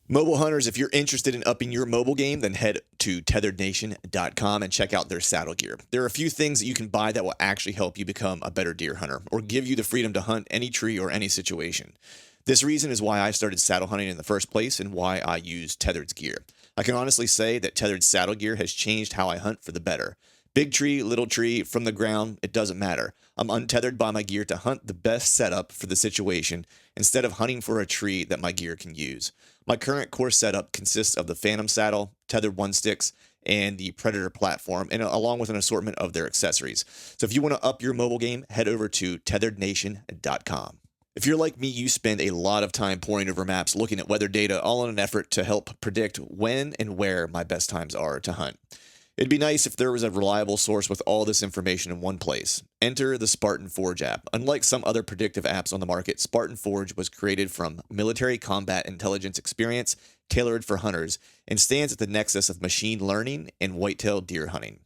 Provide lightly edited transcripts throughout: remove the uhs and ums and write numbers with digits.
Mobile hunters, if you're interested in upping your mobile game, then head to tetherednation.com and check out their saddle gear. There are a few things that you can buy that will actually help you become a better deer hunter or give you the freedom to hunt any tree or any situation. This reason is why I started saddle hunting in the first place and why I use Tethered's gear. I can honestly say that Tethered's saddle gear has changed how I hunt for the better. Big tree, little tree, from the ground, it doesn't matter. I'm untethered by my gear to hunt the best setup for the situation instead of hunting for a tree that my gear can use. My current core setup consists of the Phantom saddle, tethered one sticks, and the Predator platform, and along with an assortment of their accessories. So if you want to up your mobile game, head over to tetherednation.com. If you're like me, you spend a lot of time poring over maps, looking at weather data, all in an effort to help predict when and where my best times are to hunt. It'd be nice if there was a reliable source with all this information in one place. Enter the Spartan Forge app. Unlike some other predictive apps on the market, Spartan Forge was created from military combat intelligence experience tailored for hunters and stands at the nexus of machine learning and white-tailed deer hunting.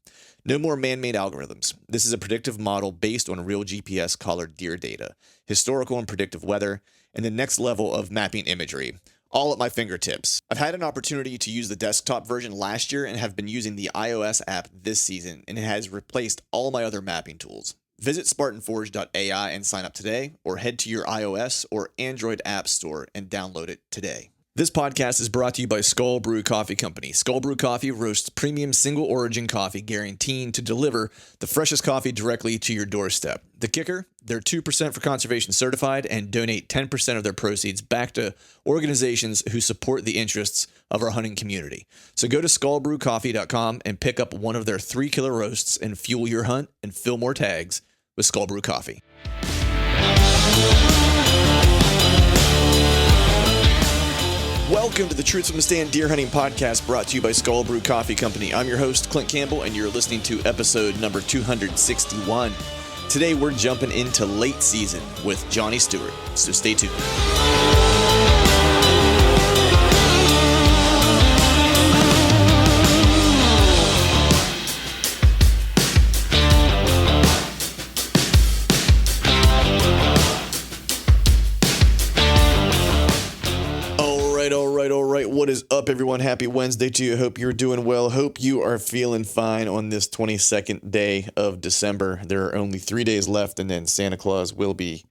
No more man-made algorithms. This is a predictive model based on real GPS collared deer data, historical and predictive weather, and the next level of mapping imagery, all at my fingertips. I've had an opportunity to use the desktop version last year and have been using the iOS app this season, and it has replaced all my other mapping tools. Visit SpartanForge.ai and sign up today, or head to your iOS or Android app store and download it today. This podcast is brought to you by Skull Brew Coffee Company. Skull Brew Coffee roasts premium single origin coffee, guaranteeing to deliver the freshest coffee directly to your doorstep. The kicker? They're 2% for conservation certified and donate 10% of their proceeds back to organizations who support the interests of our hunting community. So go to skullbrewcoffee.com and pick up one of their 3-killer roasts and fuel your hunt and fill more tags with Skull Brew Coffee. Welcome to the Truths from the Stand Deer Hunting Podcast, brought to you by Skull Brew Coffee Company. I'm your host, Clint Campbell, and you're listening to episode number 261. Today, we're jumping into late season with Johnny Stewart, so stay tuned. All right. What is up, everyone? Happy Wednesday to you. Hope you're doing well. Hope you are feeling fine on this 22nd day of December. There are only 3 days left, and then Santa Claus will be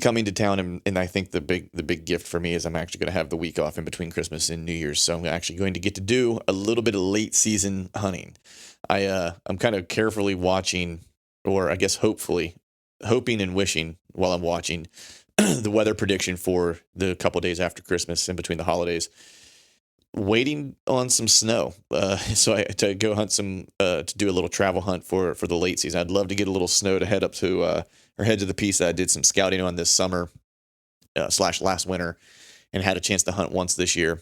coming to town. And I think the big gift for me is I'm actually going to have the week off in between Christmas and New Year's, so I'm actually going to get to do a little bit of late season hunting. I'm kind of carefully watching, or I guess hoping and wishing while I'm watching the weather prediction for the couple days after Christmas in between the holidays, waiting on some snow. To go hunt to do a little travel hunt for the late season. I'd love to get a little snow to head up to, or head to the piece that I did some scouting on this summer / last winter and had a chance to hunt once this year.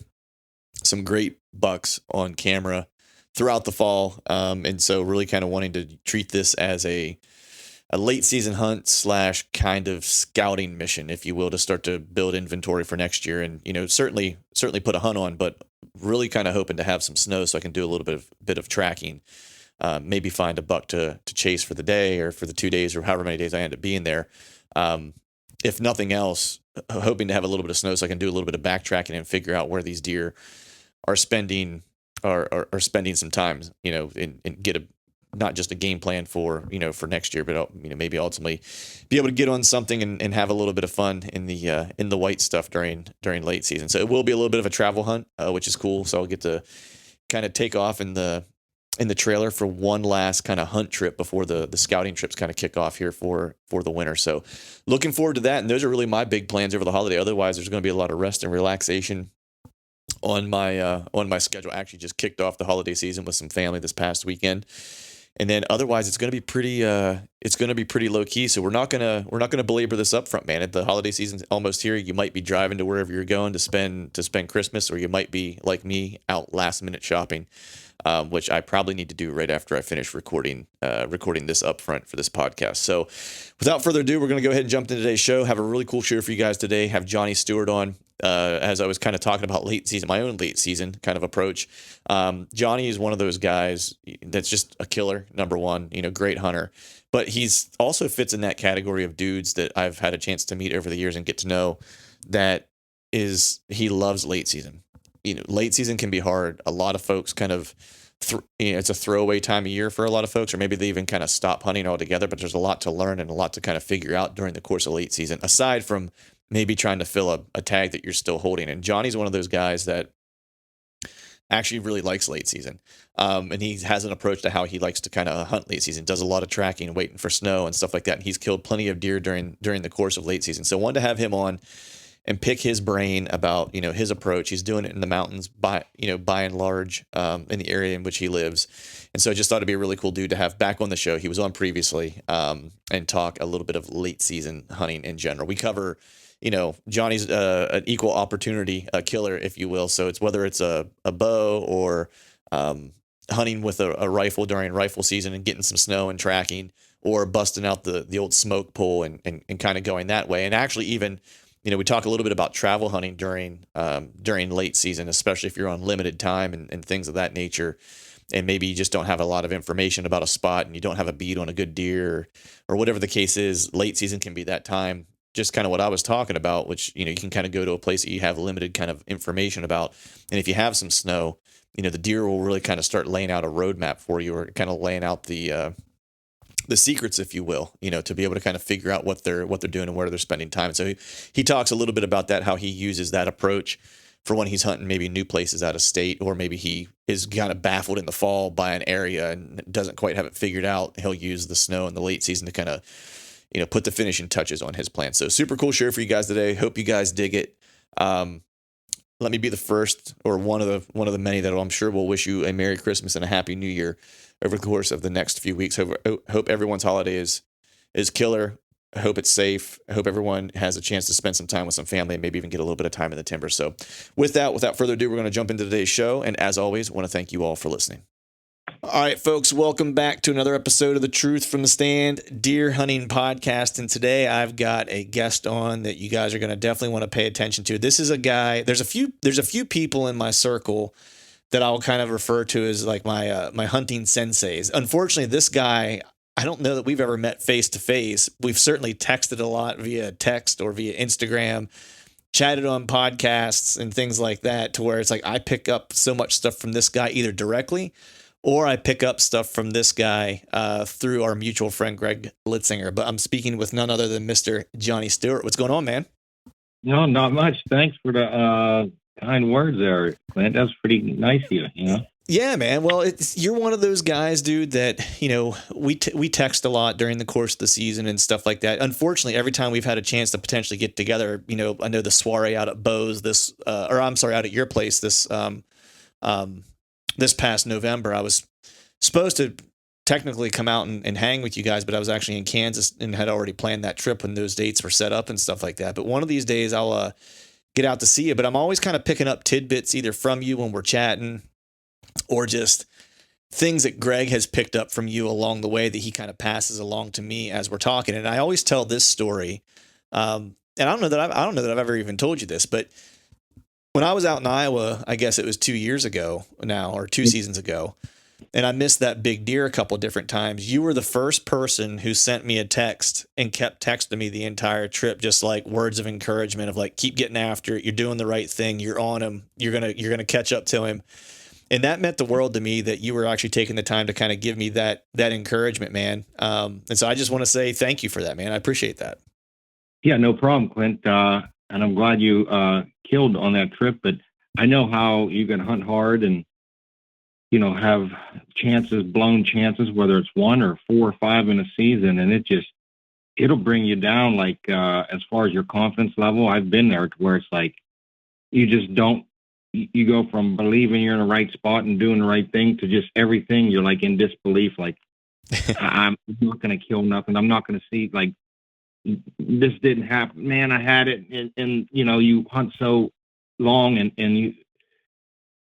Some great bucks on camera throughout the fall. And so really kind of wanting to treat this as a late season hunt / kind of scouting mission, if you will, to start to build inventory for next year. And, certainly put a hunt on, but really kind of hoping to have some snow so I can do a little bit of tracking, maybe find a buck to chase for the day or for the 2 days or however many days I end up being there. If nothing else, hoping to have a little bit of snow so I can do a little bit of backtracking and figure out where these deer are spending some time, and get not just a game plan for next year, but maybe ultimately be able to get on something and have a little bit of fun in the white stuff during late season. So it will be a little bit of a travel hunt, which is cool. So I'll get to kind of take off in the trailer for one last kind of hunt trip before the scouting trips kind of kick off here for the winter. So looking forward to that. And those are really my big plans over the holiday. Otherwise, there's going to be a lot of rest and relaxation on my schedule. I actually just kicked off the holiday season with some family this past weekend. And then otherwise, it's going to be pretty low key. So we're not gonna belabor this up front, man. The holiday season's almost here. You might be driving to wherever you're going to spend Christmas, or you might be like me, out last minute shopping, which I probably need to do right after I finish recording this up front for this podcast. So without further ado, we're going to go ahead and jump into today's show. Have a really cool show for you guys today. Have Johnny Stewart on. As I was kind of talking about my own late season kind of approach. Johnny is one of those guys that's just a killer, number one, great hunter, but he's also fits in that category of dudes that I've had a chance to meet over the years and get to know, that is he loves late season. Late season can be hard. A lot of folks kind of, it's a throwaway time of year for a lot of folks, or maybe they even kind of stop hunting altogether. But there's a lot to learn and a lot to kind of figure out during the course of late season, aside from maybe trying to fill a tag that you're still holding. And Johnny's one of those guys that actually really likes late season. And he has an approach to how he likes to kind of hunt late season, does a lot of tracking, waiting for snow and stuff like that. And he's killed plenty of deer during the course of late season. So I wanted to have him on and pick his brain about, his approach. He's doing it in the mountains by and large, in the area in which he lives. And so I just thought it'd be a really cool dude to have back on the show. He was on previously, and talk a little bit of late season hunting in general. We cover, Johnny's an equal opportunity killer, if you will. So it's whether it's a bow or hunting with a rifle during rifle season and getting some snow and tracking, or busting out the old smoke pole and kind of going that way. And actually even, we talk a little bit about travel hunting during late season, especially if you're on limited time and things of that nature. And maybe you just don't have a lot of information about a spot and you don't have a bead on a good deer or whatever the case is. Late season can be that time, just kind of what I was talking about, which, you can kind of go to a place that you have limited kind of information about. And if you have some snow, the deer will really kind of start laying out a roadmap for you, or kind of laying out the secrets, if you will, to be able to kind of figure out what they're doing and where they're spending time. So he talks a little bit about that, how he uses that approach for when he's hunting maybe new places out of state, or maybe he is kind of baffled in the fall by an area and doesn't quite have it figured out. He'll use the snow in the late season to kind of, put the finishing touches on his plan. So super cool show for you guys today. Hope you guys dig it. Let me be the first, or one of the many that I'm sure will wish you a Merry Christmas and a Happy New Year over the course of the next few weeks. Hope everyone's holiday is killer. I hope it's safe. I hope everyone has a chance to spend some time with some family and maybe even get a little bit of time in the timber. So with that, without further ado, we're going to jump into today's show. And as always, I want to thank you all for listening. All right, folks, welcome back to another episode of the Truth from the Stand Deer Hunting Podcast. And today I've got a guest on that you guys are going to definitely want to pay attention to. This is a guy, there's a few people in my circle that I'll kind of refer to as like my hunting senseis. Unfortunately, this guy, I don't know that we've ever met face to face. We've certainly texted a lot via text or via Instagram, chatted on podcasts and things like that, to where it's like I pick up so much stuff from this guy either directly, or I pick up stuff from this guy through our mutual friend, Greg Litzinger. But I'm speaking with none other than Mr. Johnny Stewart. What's going on, man? No, not much. Thanks for the kind words there, Clint. That's pretty nice of you, Yeah, man. Well, you're one of those guys, dude, that, we text a lot during the course of the season and stuff like that. Unfortunately, every time we've had a chance to potentially get together, I know the soiree out at Bo's out at your place this past November, I was supposed to technically come out and hang with you guys, but I was actually in Kansas and had already planned that trip when those dates were set up and stuff like that. But one of these days I'll get out to see you, but I'm always kind of picking up tidbits either from you when we're chatting, or just things that Greg has picked up from you along the way that he kind of passes along to me as we're talking. And I always tell this story. And I don't know that I've ever even told you this, but when I was out in Iowa, I guess it was 2 years ago now, or 2 seasons ago, and I missed that big deer a couple different times, you were the first person who sent me a text and kept texting me the entire trip, just like words of encouragement of like, keep getting after it. You're doing the right thing. You're on him. You're going to catch up to him. And that meant the world to me, that you were actually taking the time to kind of give me that encouragement, man. And so I just want to say thank you for that, man. I appreciate that. Yeah, no problem, Clint. And I'm glad you killed on that trip, but I know how you can hunt hard and, have blown chances, whether it's 1 or 4 or 5 in a season. And it'll bring you down. Like, as far as your confidence level, I've been there to where it's like, you just you go from believing you're in the right spot and doing the right thing to just everything. You're like in disbelief. Like, I'm not going to kill nothing. I'm not going to see, like, this didn't happen, man. I had it. And you hunt so long and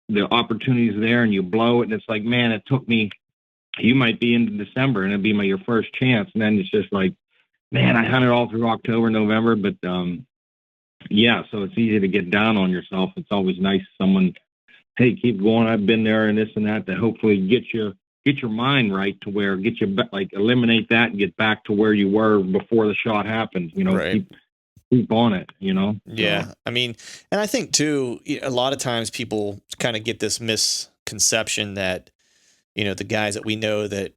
the opportunity's there and you blow it. And it's like, man, it took me, you might be into December and it'd be your first chance. And then it's just like, man, I hunted all through October, November, but, yeah, so it's easy to get down on yourself. It's always nice someone, hey, keep going. I've been there and this and that, to hopefully get your mind right, to where eliminate that and get back to where you were before the shot happened. Right. keep on it, you know? Yeah. So, I mean, and I think too, a lot of times people kind of get this misconception that, the guys that we know that,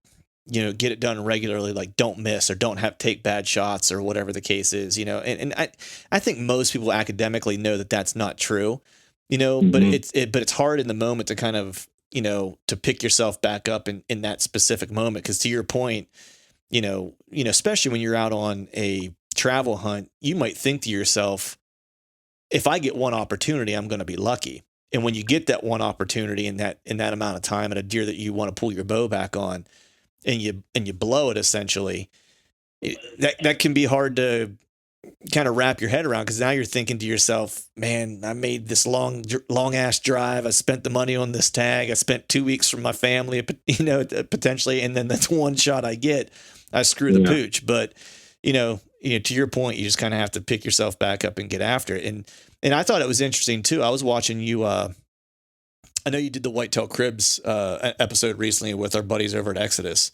get it done regularly, like don't miss or don't have take bad shots or whatever the case is, and I think most people academically know that that's not true, but mhm. but it's hard in the moment to kind of, to pick yourself back up in that specific moment. Cause to your point, especially when you're out on a travel hunt, you might think to yourself, if I get one opportunity, I'm going to be lucky. And when you get that one opportunity in that amount of time at a deer that you want to pull your bow back on, and you blow it, essentially, that can be hard to kind of wrap your head around, because now you're thinking to yourself, man, I made this long ass drive. I spent the money on this tag. I spent 2 weeks from my family, potentially, and then that's one shot I get, I screw the Yeah. pooch. But to your point, you just kind of have to pick yourself back up and get after it. And I thought it was interesting too. I was watching you. I know you did the Whitetail Cribs episode recently with our buddies over at Exodus,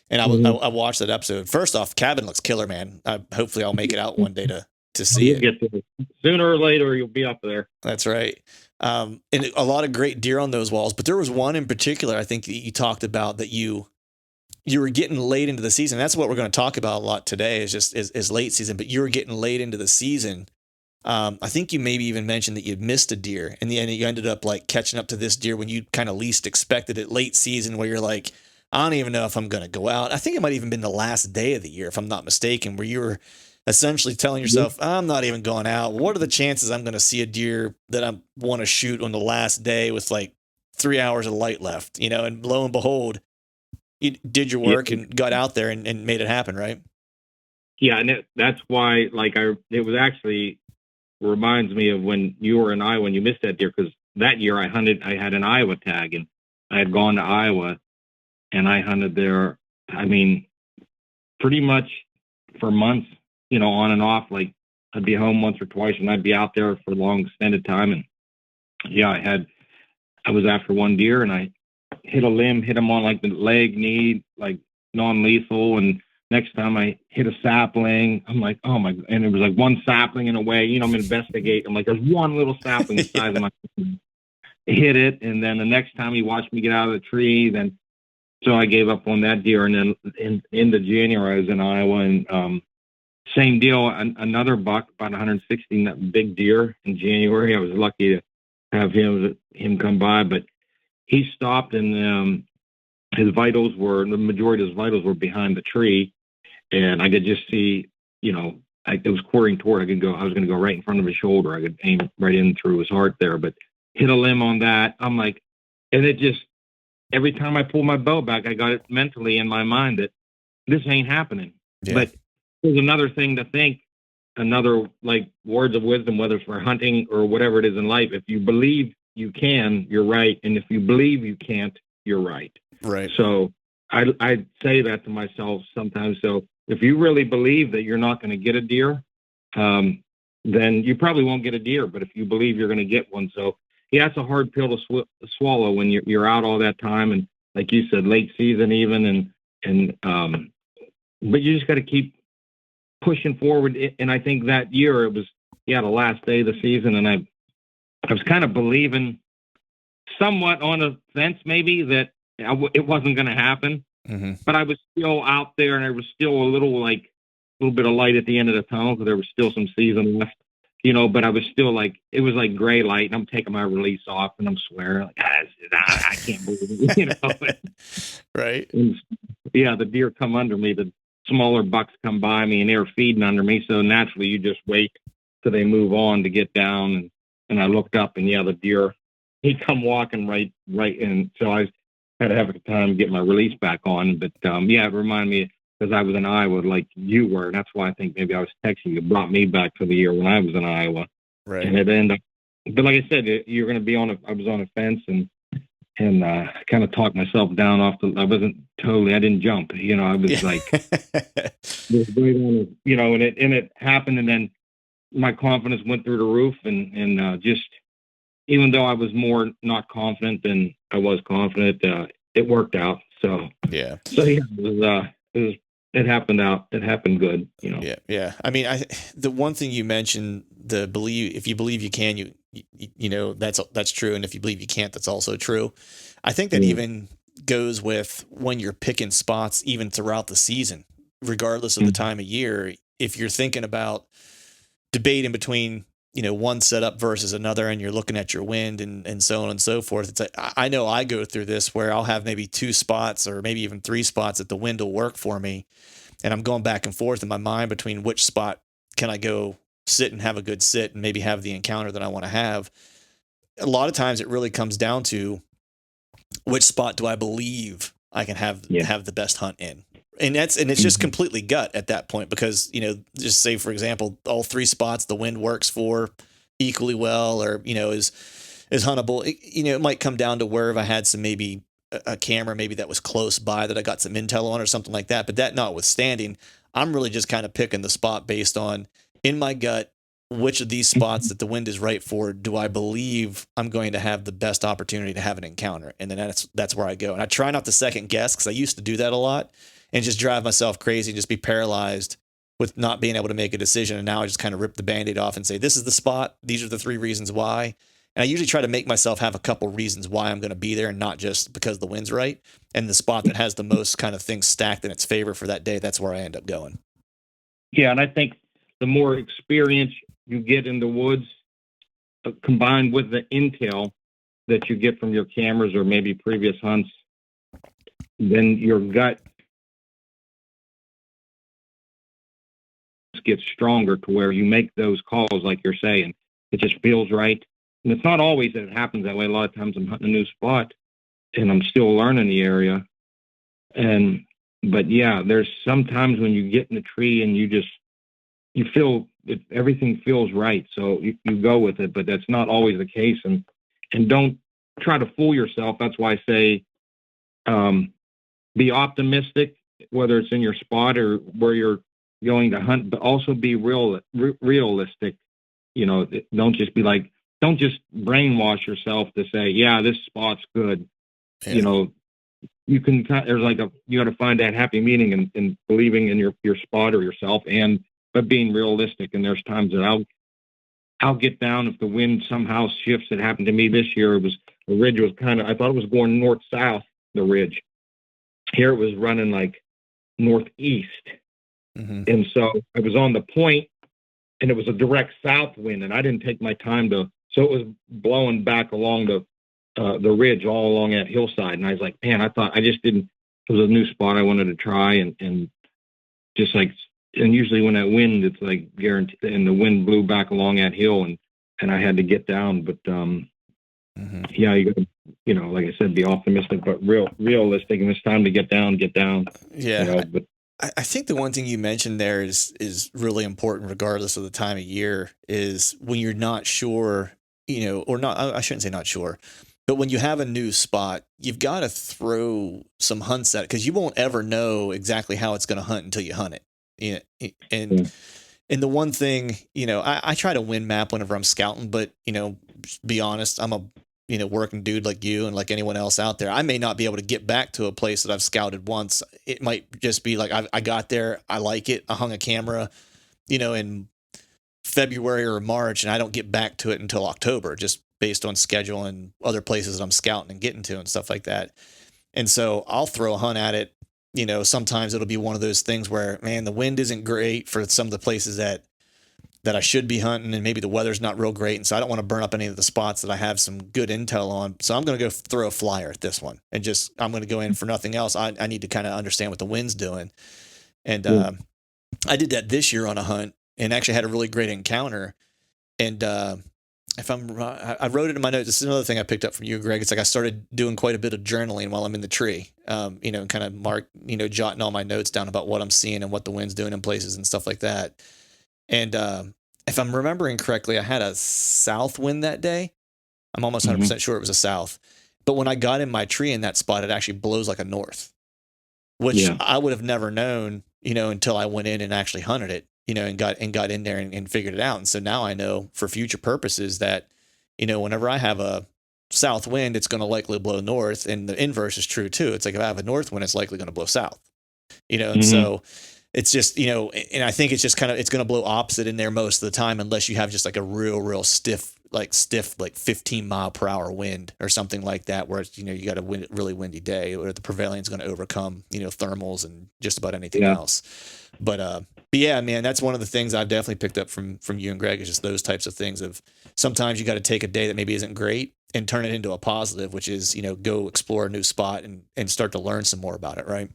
and I watched that episode. First off, cabin looks killer, man. Hopefully, I'll make it out one day to see You'll it. get to it. Sooner or later, you'll be up there. That's right. And a lot of great deer on those walls, but there was one in particular I think that you talked about that you were getting late into the season. That's what we're going to talk about a lot today, is late season. But you were getting late into the season. I think you maybe even mentioned that you'd missed a deer, and then you ended up like catching up to this deer when you kind of least expected it, late season, where you're like, I don't even know if I'm going to go out. I think it might even been the last day of the year, if I'm not mistaken, where you were essentially telling yourself, I'm not even going out. What are the chances I'm going to see a deer that I want to shoot on the last day with like 3 hours of light left, and lo and behold, you did your work Yeah. and got out there and made it happen. Right. Yeah. And that's why, it was actually reminds me of when you were in Iowa when you missed that deer, because that year I had an Iowa tag, and I had gone to Iowa and I hunted there. I mean, pretty much for months, on and off. Like I'd be home once or twice, and I'd be out there for a long extended time. And yeah, I was after one deer, and I hit a limb, hit him on like the leg, knee, like non-lethal. And next time I hit a sapling, I'm like, oh my, and it was like one sapling in a way, I'm gonna investigate. I'm like, there's one little sapling the size of my hit it. And then the next time he watched me get out of the tree, then so I gave up on that deer. And then in the January, I was in Iowa, and same deal, another buck, about 160, that big deer in January. I was lucky to have him come by, but he stopped, and the majority of his vitals were behind the tree, and I could just see, it was quartering toward. I was going to go right in front of his shoulder. I could aim right in through his heart there, but hit a limb on that. I'm like, and it just, every time I pull my bow back, I got it mentally in my mind that this ain't happening. Yeah. But there's another thing to think, another like words of wisdom, whether it's for hunting or whatever it is in life. If you believe you can, you're right. And if you believe you can't, you're right. Right. So I say that to myself sometimes. So if you really believe that you're not going to get a deer, then you probably won't get a deer. But if you believe you're going to get one, so yeah, it's a hard pill to swallow when you're out all that time, and like you said, late season even, but you just got to keep pushing forward. And I think that year it was the last day of the season, and I was kind of believing somewhat on a fence maybe that it wasn't going to happen. Mm-hmm. But I was still out there, and there was still a little bit of light at the end of the tunnel, because there was still some season left, but I was still like, it was like gray light, and I'm taking my release off, and I'm swearing, like, I can't believe it, Right. And, yeah, the deer come under me, the smaller bucks come by me, and they're feeding under me. So naturally you just wait till they move on to get down. And I looked up, and the deer, he come walking right. And so I had to have a time to get my release back on. But it reminded me, because I was in Iowa like you were. And that's why I think maybe I was texting you, brought me back for the year when I was in Iowa. Right. And it ended up, but like I said, you're going to be I was on a fence, and kind of talked myself down off I didn't jump, I was like, was right on it, and it happened. And then my confidence went through the roof, and just, even though I was more not confident than I was confident, it worked out. So, yeah. it was it happened good, you know. Yeah. I mean, the one thing you mentioned, if you believe you can, you know, that's true. And if you believe you can't, that's also true. I think that Mm. even goes with when you're picking spots, even throughout the season, regardless of the Mm. time of year. If you're thinking about debating between, you know, one setup versus another, and you're looking at your wind and so on and so forth, it's like, I know I go through this where I'll have maybe 2 spots or maybe even 3 spots that the wind will work for me. And I'm going back and forth in my mind between which spot can I go sit and have a good sit and maybe have the encounter that I want to have. A lot of times it really comes down to which spot do I believe I can Yeah. have the best hunt in. And it's just Mhm. completely gut at that point, because, you know, just say for example, all 3 spots the wind works for equally well, or, you know, is huntable. You know, it might come down to where if I had some, maybe a camera maybe that was close by that I got some intel on or something like that. But that notwithstanding, I'm really just kind of picking the spot based on, in my gut, which of these spots that the wind is right for do I believe I'm going to have the best opportunity to have an encounter. And then that's where I go. And I try not to second guess, because I used to do that a lot and just drive myself crazy and just be paralyzed with not being able to make a decision. And now I just kind of rip the Band-Aid off and say, this is the spot. These are the 3 reasons why. And I usually try to make myself have a couple reasons why I'm going to be there, and not just because the wind's right. And the spot that has the most kind of things stacked in its favor for that day, that's where I end up going. Yeah, and I think the more experience you get in the woods, combined with the intel that you get from your cameras or maybe previous hunts, then your gut gets stronger to where you make those calls like you're saying. It just feels right. And it's not always that it happens that way. A lot of times I'm hunting a new spot and I'm still learning the area. But yeah, there's sometimes when you get in the tree and you feel it, everything feels right. So you go with it, but that's not always the case. And don't try to fool yourself. That's why I say, be optimistic, whether it's in your spot or where you're going to hunt, but also be realistic. You know, don't just brainwash yourself to say, yeah, this spot's good. Yeah. You know, you can you got to find that happy medium in believing in your spot or yourself, but being realistic. And there's times that I'll get down if the wind somehow shifts. It happened to me this year. The ridge was I thought it was going north south, the ridge. Here it was running like northeast. Mm-hmm. And so I was on the point, and it was a direct south wind, and I didn't take my time so it was blowing back along the ridge all along that hillside. And I was like, man, I just didn't, it was a new spot I wanted to try. And just like, and usually when that wind, it's like guaranteed, and the wind blew back along that hill, and I had to get down. But, yeah, you got to, you know, like I said, be optimistic, but realistic. And it's time to get down. Yeah. You know, but I think the one thing you mentioned there is really important, regardless of the time of year, is when you're not sure, you know, or not, I shouldn't say not sure, but when you have a new spot, you've got to throw some hunts at it, because you won't ever know exactly how it's going to hunt until you hunt it. You know, and the one thing, you know, I try to wind map whenever I'm scouting, but, you know, be honest, I'm a, you know, working dude like you and like anyone else out there. I may not be able to get back to a place that I've scouted once. It might just be like, I got there, I like it, I hung a camera, you know, in February or March, and I don't get back to it until October, just based on schedule and other places that I'm scouting and getting to and stuff like that. And so I'll throw a hunt at it. You know, sometimes it'll be one of those things where, man, the wind isn't great for some of the places that I should be hunting, and maybe the weather's not real great. And so I don't want to burn up any of the spots that I have some good intel on. So I'm going to go throw a flyer at this one, and I'm going to go in for nothing else. I need to kind of understand what the wind's doing. And I did that this year on a hunt, and actually had a really great encounter. And if I wrote it in my notes. This is another thing I picked up from you, Greg. It's like I started doing quite a bit of journaling while I'm in the tree, you know, and kind of jotting all my notes down about what I'm seeing and what the wind's doing in places and stuff like that. And if I'm remembering correctly, I had a south wind that day. I'm almost 100% sure it was a south. But when I got in my tree in that spot, it actually blows like a north, which I would have never known, you know, until I went in and actually hunted it, you know, and got in there and figured it out. And so now I know for future purposes that, you know, whenever I have a south wind, it's going to likely blow north, and the inverse is true too. It's like if I have a north wind, it's likely going to blow south, you know, and so it's just, and I think it's just it's going to blow opposite in there most of the time, unless you have just like a real stiff, like 15-mile-per-hour wind or something like that, where it's, you got a really windy day, or the prevailing is going to overcome, thermals and just about anything else. But yeah, man, that's one of the things I've definitely picked up from you and Greg, is just those types of things of sometimes you got to take a day that maybe isn't great and turn it into a positive, which is, go explore a new spot and start to learn some more about it. Right.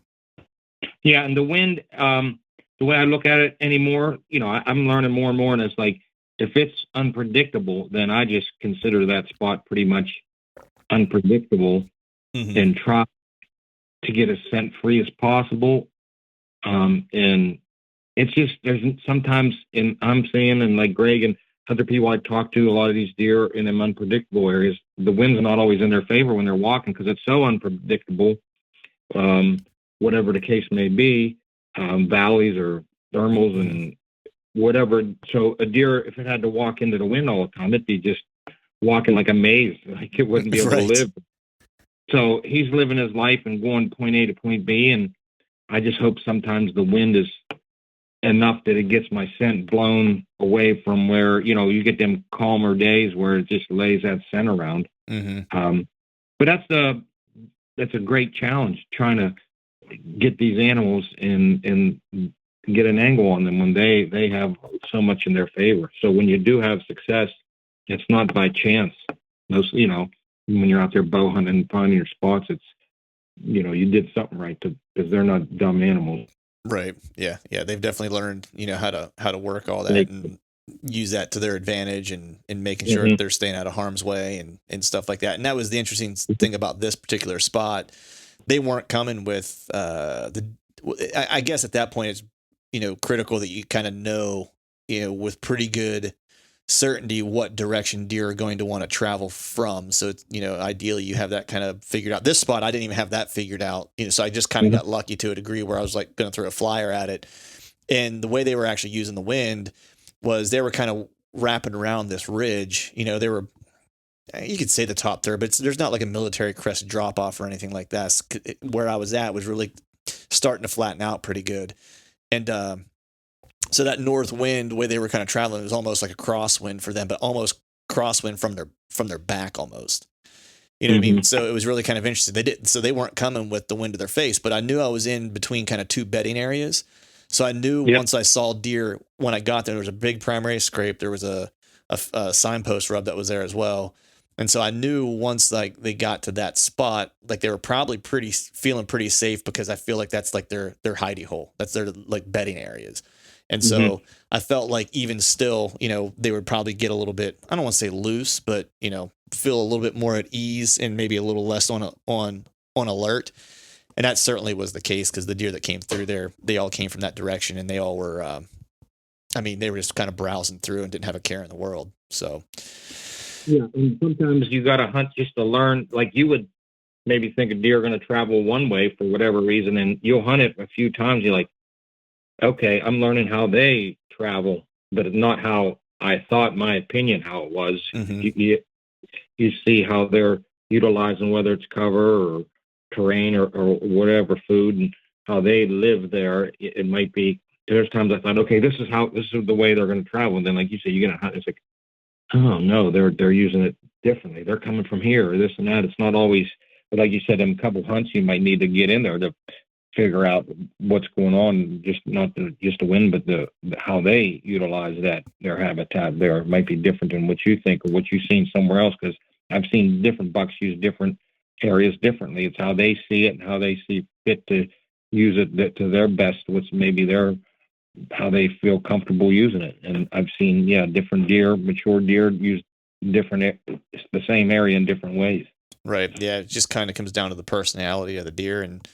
Yeah. And the wind, the way I look at it anymore, I'm learning more and more. And it's like, if it's unpredictable, then I just consider that spot pretty much unpredictable, and try to get as scent free as possible. And it's just, there's sometimes I'm seeing, and like Greg and other people I talk to, a lot of these deer in them unpredictable areas, the wind's not always in their favor when they're walking, because it's so unpredictable. Whatever the case may be, valleys or thermals and whatever. So a deer, if it had to walk into the wind all the time, it'd be just walking like a maze. Like it wouldn't be able to live. So he's living his life and going point A to point B. And I just hope sometimes the wind is enough that it gets my scent blown away from where, you get them calmer days where it just lays that scent around. But that's a great challenge, trying to get these animals and get an angle on them when they have so much in their favor. So when you do have success, it's not by chance. Most, when you're out there bow hunting and finding your spots, it's, you did something right, because they're not dumb animals. Right. Yeah. Yeah. They've definitely learned, how to work all that and use that to their advantage, and making sure that they're staying out of harm's way and stuff like that. And that was the interesting thing about this particular spot. They weren't coming with, I guess at that point it's, critical that you kind of know, with pretty good certainty what direction deer are going to want to travel from. So it's, ideally you have that kind of figured out. This spot, I didn't even have that figured out, so I just kind of got lucky to a degree where I was like going to throw a flyer at it. And the way they were actually using the wind was they were kind of wrapping around this ridge. They were, you could say the top third, but there's not like a military crest drop off or anything like that. Where I was at was really starting to flatten out pretty good. And, so that north wind, the way they were kind of traveling, was almost like a crosswind for them, but almost crosswind from their back almost. You know what I mean? So it was really kind of interesting. So they weren't coming with the wind to their face, but I knew I was in between kind of two bedding areas. So I knew once I saw deer, when I got there was a big primary scrape. There was a signpost rub that was there as well. And so I knew once like they got to that spot, like they were probably feeling pretty safe, because I feel like that's like their hidey hole. That's their like bedding areas. And so I felt like even still, they would probably get a little bit, I don't want to say loose, but, feel a little bit more at ease and maybe a little less on alert. And that certainly was the case, because the deer that came through there, they all came from that direction, and they all were, they were just kind of browsing through and didn't have a care in the world. So. Yeah. And sometimes you got to hunt just to learn. Like you would maybe think a deer are going to travel one way for whatever reason, and you'll hunt it a few times. You're like, okay, I'm learning how they travel, but not how I thought, my opinion, how it was. You see how they're utilizing, whether it's cover or terrain or whatever food, and how they live there. It might be, there's times I thought, okay, this is the way they're going to travel. And then, like you say, you get a hunt, it's like, oh no, they're using it differently. They're coming from here or this and that. It's not always, but like you said, in a couple hunts, you might need to get in there to figure out what's going on, just not just the wind, but the how they utilize their habitat there might be different than what you think or what you've seen somewhere else. Because I've seen different bucks use different areas differently. It's how they see it and how they see fit to use it to their best. What's maybe how they feel comfortable using it. And I've seen different deer, mature deer, use the same area in different ways. Right. Yeah. It just kind of comes down to the personality of the deer and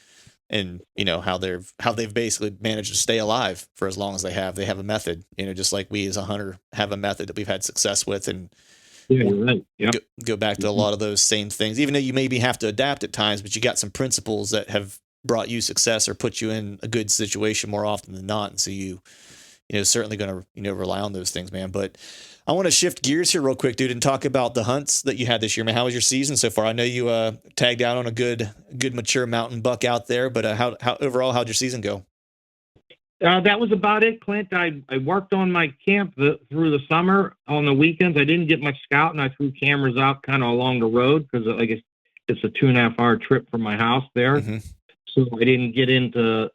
how they've basically managed to stay alive for as long as they have. They have a method, just like we as a hunter have a method that we've had success with, and you're right. Yeah. Go back to a lot of those same things, even though you maybe have to adapt at times, but you got some principles that have brought you success or put you in a good situation more often than not. And so certainly going to, rely on those things, man. But I want to shift gears here real quick, dude, and talk about the hunts that you had this year, man. How was your season so far? I know you tagged out on a good mature mountain buck out there, but how overall, how'd your season go? That was about it, Clint. I worked on my camp through the summer. On the weekends, I didn't get much scouting. I threw cameras out kind of along the road because I guess it's a 2.5 hour trip from my house there. Mm-hmm. So I didn't get into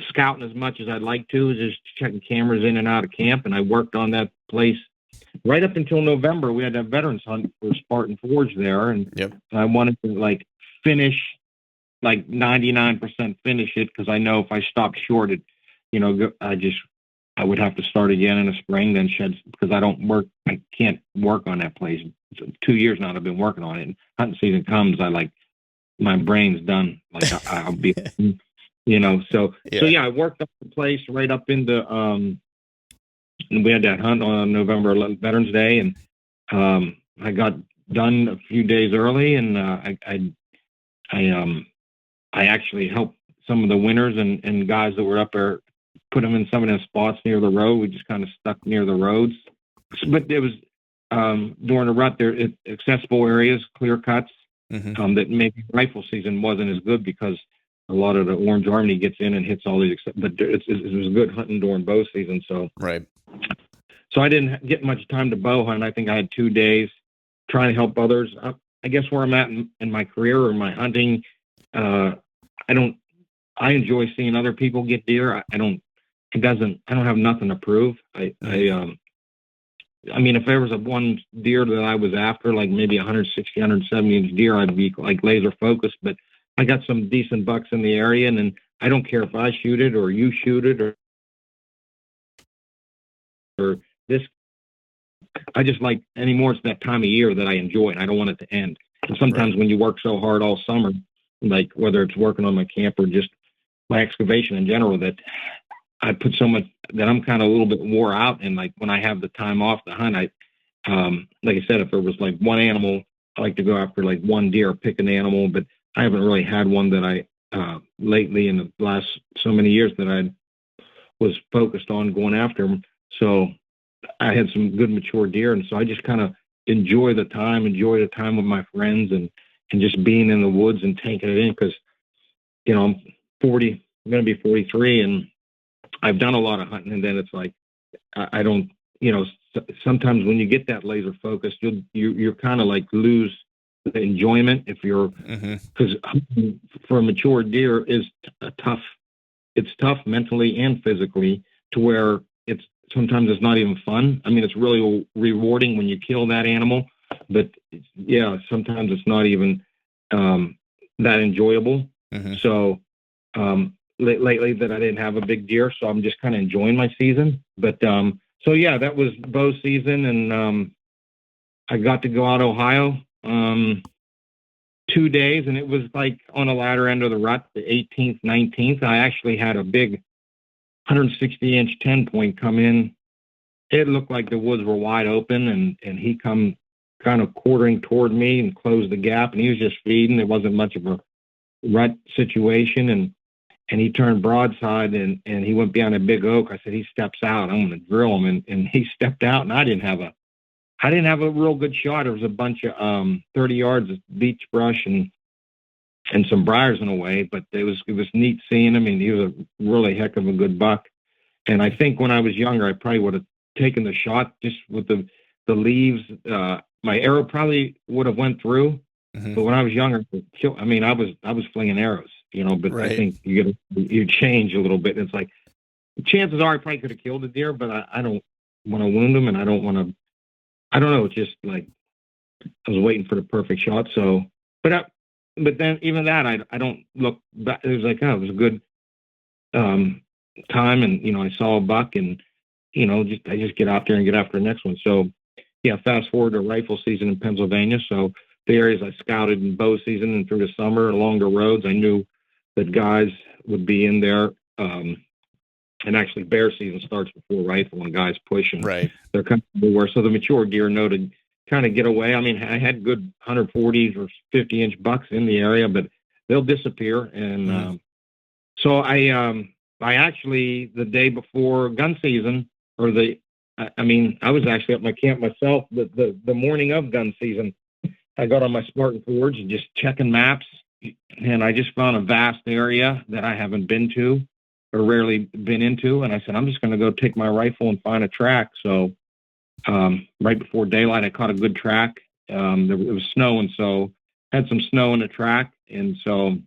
scouting as much as I'd like to, just checking cameras in and out of camp. And I worked on that place right up until November. We had a veterans hunt for Spartan Forge there. And Yep. I wanted to like finish, like 99% finish it, because I know if I stopped short, I would have to start again in the spring, then shed, because I can't work on that place. It's 2 years now I've been working on it. And hunting season comes, my brain's done. Like I'll be, so I worked up the place right up into, and we had that hunt on November 11th, Veterans Day. And I got done a few days early, and I actually helped some of the winners and guys that were up there, put them in some of the spots near the road. We just kind of stuck near the roads. But it was during the rut there, accessible areas, clear cuts, Mm-hmm. that maybe rifle season wasn't as good because a lot of the Orange Army gets in and hits all these. But it was good hunting during bow season. So Right. So I didn't get much time to bow hunt. I think I had 2 days trying to help others. I guess where I'm at in my career or my hunting, I enjoy seeing other people get deer. I don't have nothing to prove. I mean, if there was one deer that I was after, like maybe 160, 170 inch deer, I'd be like laser focused, but I got some decent bucks in the area, and then I don't care if I shoot it or you shoot it or this. I just like anymore. It's that time of year that I enjoy, and I don't want it to end. And sometimes when you work so hard all summer, like whether it's working on my camp or just my excavation in general, that I put so much that I'm kind of a little bit wore out. And like when I have the time off to hunt, like I said, if there was like one animal, I like to go after like one deer, pick an animal, but I haven't really had one that I lately in the last so many years that I was focused on going after them. So I had some good mature deer. And so I just kind of enjoy the time with my friends and just being in the woods and taking it in. Cause I'm 40, I'm going to be 43, and I've done a lot of hunting. And then it's like, I don't, sometimes when you get that laser focus, you're kind of like lose the enjoyment if you're, because for a mature deer is it's tough mentally and physically, to where sometimes it's not even fun. I mean, it's really rewarding when you kill that animal, but sometimes it's not even that enjoyable. So lately that I didn't have a big deer, so I'm just kind of enjoying my season. But that was bow season, and I got to go out Ohio 2 days, and it was like on the latter end of the rut, the 18th, 19th. I actually had a big 160-inch 10-point come in. It looked like the woods were wide open, and he come kind of quartering toward me and closed the gap, and he was just feeding. It wasn't much of a rut situation, and he turned broadside, and he went behind a big oak. I said, he steps out, I'm going to drill him. And he stepped out, and I didn't have a real good shot. There was a bunch of 30 yards of beech brush and some briars in a way, but it was neat seeing him. I mean, he was a really heck of a good buck. And I think when I was younger, I probably would have taken the shot just with the leaves. My arrow probably would have went through, but when I was younger, I was flinging arrows, but I think you change a little bit. And it's like, chances are I probably could have killed a deer, but I don't want to wound him, and I don't want to, I don't know. It's just like, I was waiting for the perfect shot. So, but then even that, I don't look back. It was like, it was a good time. And, I saw a buck, and, I just get out there and get after the next one. So fast forward to rifle season in Pennsylvania. So the areas I scouted in bow season and through the summer along the roads, I knew that guys would be in there. And actually bear season starts before rifle, and guys push, and they're kind of everywhere. So the mature deer know to kind of get away. I mean, I had good 140s or 50-inch bucks in the area, but they'll disappear. And so I actually, the day before gun season, I was actually at my camp myself the morning of gun season. I got on my Spartan Forge and just checking maps, and I just found a vast area that I haven't been to. or rarely been into. And I said, I'm just going to go take my rifle and find a track. So right before daylight, I caught a good track. It was snowing, so had some snow in the track. And so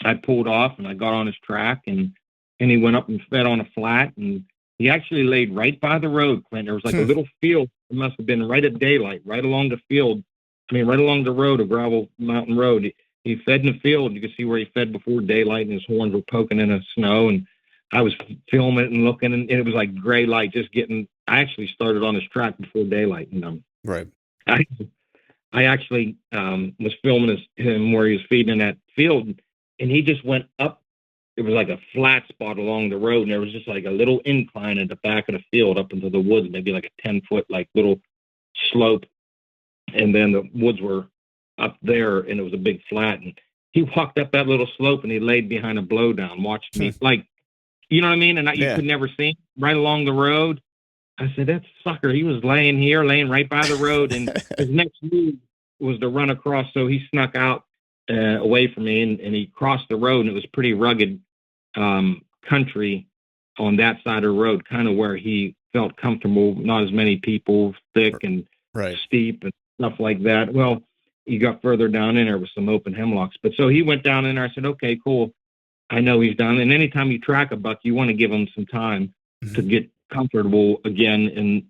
I pulled off and I got on his track, and he went up and fed on a flat, and he actually laid right by the road, Clint. There was like a little field. It must have been right at daylight, right along the field. I mean, right along the road, a gravel mountain road. He fed in the field. You could see where he fed before daylight, and his horns were poking in the snow. And I was filming it and looking, and it was like gray light just getting. I actually started on his track before daylight, and right. I actually was filming him where he was feeding in that field, and he just went up. It was like a flat spot along the road, and there was just like a little incline at the back of the field up into the woods, maybe like a 10-foot like little slope, and then the woods were up there, and it was a big flat. And he walked up that little slope, and he laid behind a blowdown, watched me, like, you know what I mean? And you could never see him right along the road. I said, that's sucker. He was laying right by the road, and his next move was to run across. So he snuck out away from me, and he crossed the road, and it was pretty rugged country on that side of the road, kind of where he felt comfortable, not as many people, thick and steep and stuff like that. Well, he got further down in there with some open hemlocks. But so he went down in there. I said, okay, cool. I know he's done. And anytime you track a buck, you want to give him some time to get comfortable again and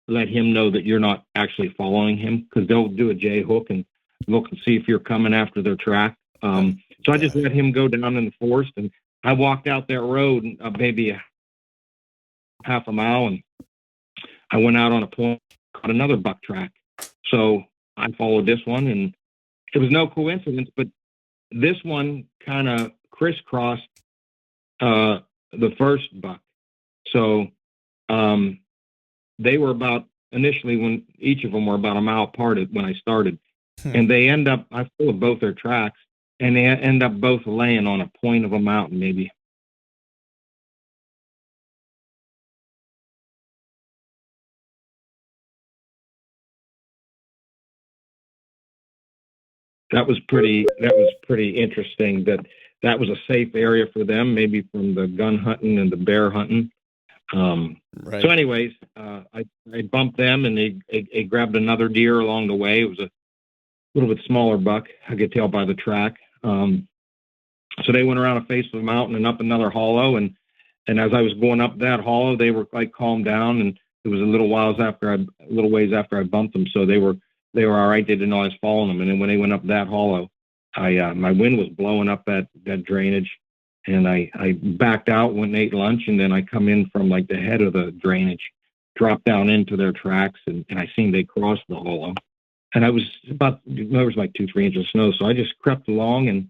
let him know that you're not actually following him, because they'll do a J hook and look and see if you're coming after their track. So I just let him go down in the forest, and I walked out that road maybe a half a mile, and I went out on a point, caught another buck track. So I followed this one, and it was no coincidence, but this one kind of crisscrossed the first buck. So they were about, initially, when each of them were about a mile apart when I started, and they end up, I followed both their tracks, and they end up both laying on a point of a mountain, maybe. That was pretty interesting. That was a safe area for them, maybe from the gun hunting and the bear hunting. So anyways, I bumped them, and they grabbed another deer along the way. It was a little bit smaller buck, I could tell by the track. So they went around a face of the mountain and up another hollow, and as I was going up that hollow, they were like calmed down, and it was a little ways after I bumped them, so they were all right. They didn't know I was following them. And then when they went up that hollow, my wind was blowing up that drainage, and I backed out, went and ate lunch, and then I come in from like the head of the drainage, dropped down into their tracks, and I seen they crossed the hollow. And there was like 2-3 inches of snow, so I just crept along,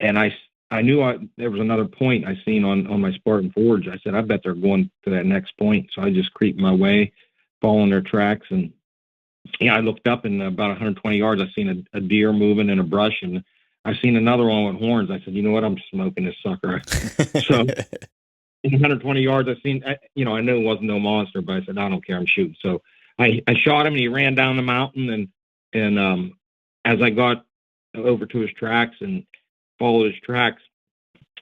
and I knew there was another point I seen on my Spartan Forge. I said, I bet they're going to that next point. So I just creeped my way, following their tracks, and I looked up, and about 120 yards, I seen a deer moving in a brush, and I seen another one with horns. I said, you know what? I'm smoking this sucker. So in 120 yards, I seen, I knew it wasn't no monster, but I said, I don't care. I'm shooting. So I shot him, and he ran down the mountain, and as I got over to his tracks and followed his tracks,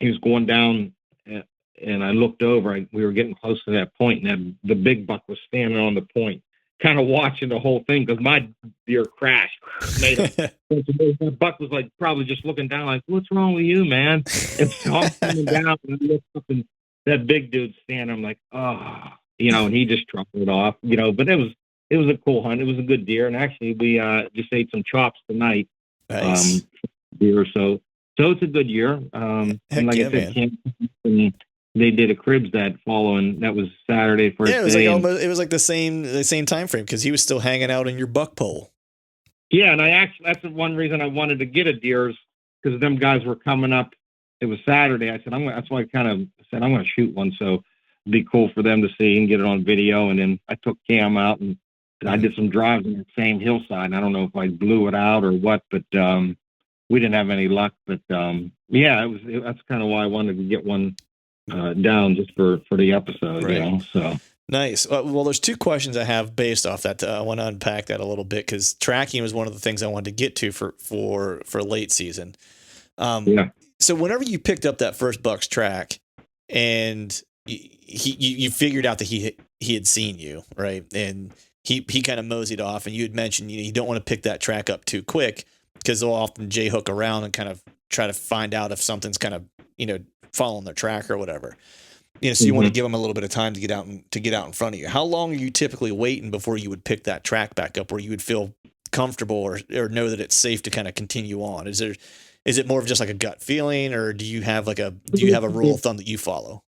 he was going down, and I looked over. We were getting close to that point, and the big buck was standing on the point, kind of watching the whole thing, because my deer crashed. The buck was like probably just looking down, like, "What's wrong with you, man?" And so I'm coming down, and I look up, and that big dude standing. I'm like, "Oh," and he just truckled off, But it was a cool hunt. It was a good deer, and actually we just ate some chops tonight. Nice. Deer, so it's a good year. And like I said, and they did a cribs that was Saturday first day. It was like it was like the same time frame, because he was still hanging out in your buck pole. Yeah, and that's the one reason I wanted to get a deer, because them guys were coming up. It was Saturday. I said that's why I kind of said I'm going to shoot one, so it'd be cool for them to see and get it on video. And then I took Cam out, and I did some drives on the same hillside. And I don't know if I blew it out or what, but we didn't have any luck. But that's kind of why I wanted to get one down, just for the episode. Right. So nice. Well, there's 2 questions I have based off that. I want to unpack that a little bit, because tracking was one of the things I wanted to get to for late season. So whenever you picked up that first buck's track, and you figured out that he had seen you, right? And he kind of moseyed off, and you had mentioned you don't want to pick that track up too quick because they'll often J hook around and kind of try to find out if something's kind of following their track or whatever. So you want to give them a little bit of time to get out in front of you. How long are you typically waiting before you would pick that track back up, where you would feel comfortable or know that it's safe to kind of continue on? Is it more of just like a gut feeling, or do you have a rule of thumb that you follow?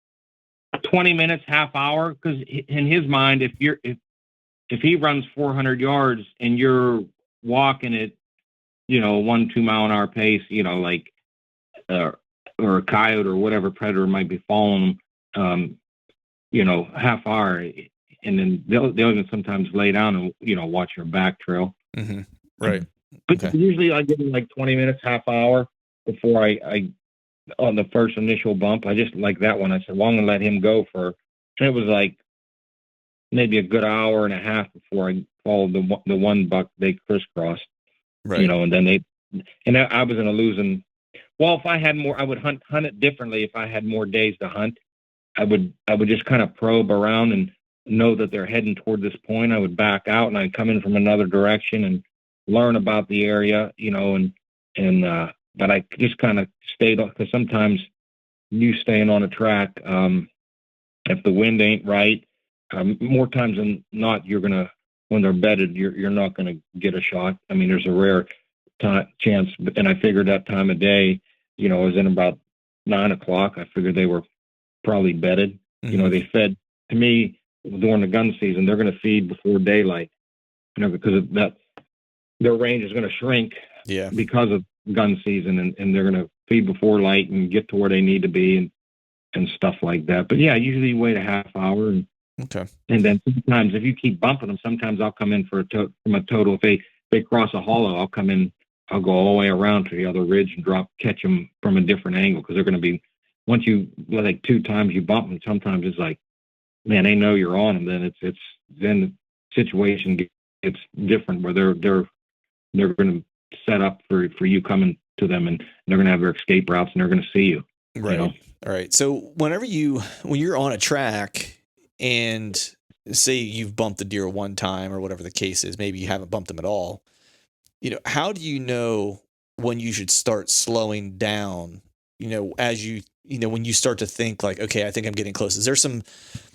20 minutes, half hour, because in his mind, if he runs 400 yards and you're walking at 1-2 mile an hour pace, like or a coyote or whatever predator might be following them, half hour, and then they'll even sometimes lay down and watch your back trail. Mm-hmm. Right. But usually I give them like 20 minutes, half hour before I on the first initial bump. I just like that one. I said, well, I'm going to let him go and it was like maybe a good hour and a half before I followed the one buck they crisscrossed. Right. And then I was in a losing. Well, if I had more, I would hunt it differently. If I had more days to hunt, I would just kind of probe around and know that they're heading toward this point. I would back out and I'd come in from another direction and learn about the area, but I just kind of stayed on, because sometimes you staying on a track, if the wind ain't right, more times than not, when they're bedded, you're not going to get a shot. I mean, there's a rare chance, and I figured that time of day, it was in about 9 o'clock. I figured they were probably bedded. Mm-hmm. They fed, to me, during the gun season, they're going to feed before daylight, because of that, their range is going to shrink because of gun season, and they're going to feed before light and get to where they need to be and stuff like that. But yeah, usually wait a half hour. And then sometimes if you keep bumping them, sometimes I'll come in from a total. If they cross a hollow, I'll come in, I'll go all the way around to the other ridge and catch them from a different angle, because they're going to be, once you, like 2 times you bump them, sometimes it's like, man, they know you're on them. Then then the situation gets different, where they're going to set up for you coming to them, and they're going to have their escape routes, and they're going to see you. Right. All right. So when you're on a track and say you've bumped a deer one time or whatever the case is, maybe you haven't bumped them at all, how do you know when you should start slowing down, as when you start to think like, okay, I think I'm getting close? Is there some,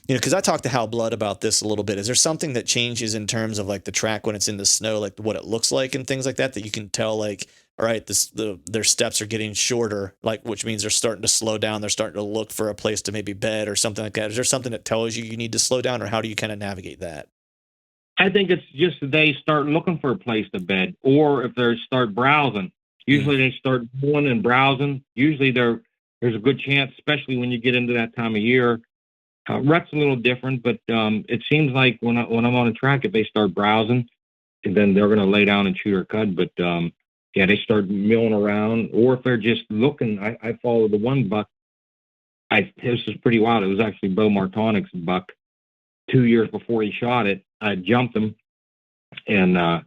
because I talked to Hal Blood about this a little bit. Is there something that changes in terms of like the track when it's in the snow, like what it looks like and things like that you can tell, like, all right, their steps are getting shorter, like, which means they're starting to slow down. They're starting to look for a place to maybe bed or something like that. Is there something that tells you need to slow down, or how do you kind of navigate that? I think it's just they start looking for a place to bed, or if they start browsing. Usually they start going and browsing. Usually there's a good chance, especially when you get into that time of year. Rut's a little different, but it seems like when I'm on a track, if they start browsing, and then they're going to lay down and shoot or cut. But they start milling around, or if they're just looking. I followed the one buck. This was pretty wild. It was actually Bo Martonic's buck. 2 years before he shot it, I jumped him, and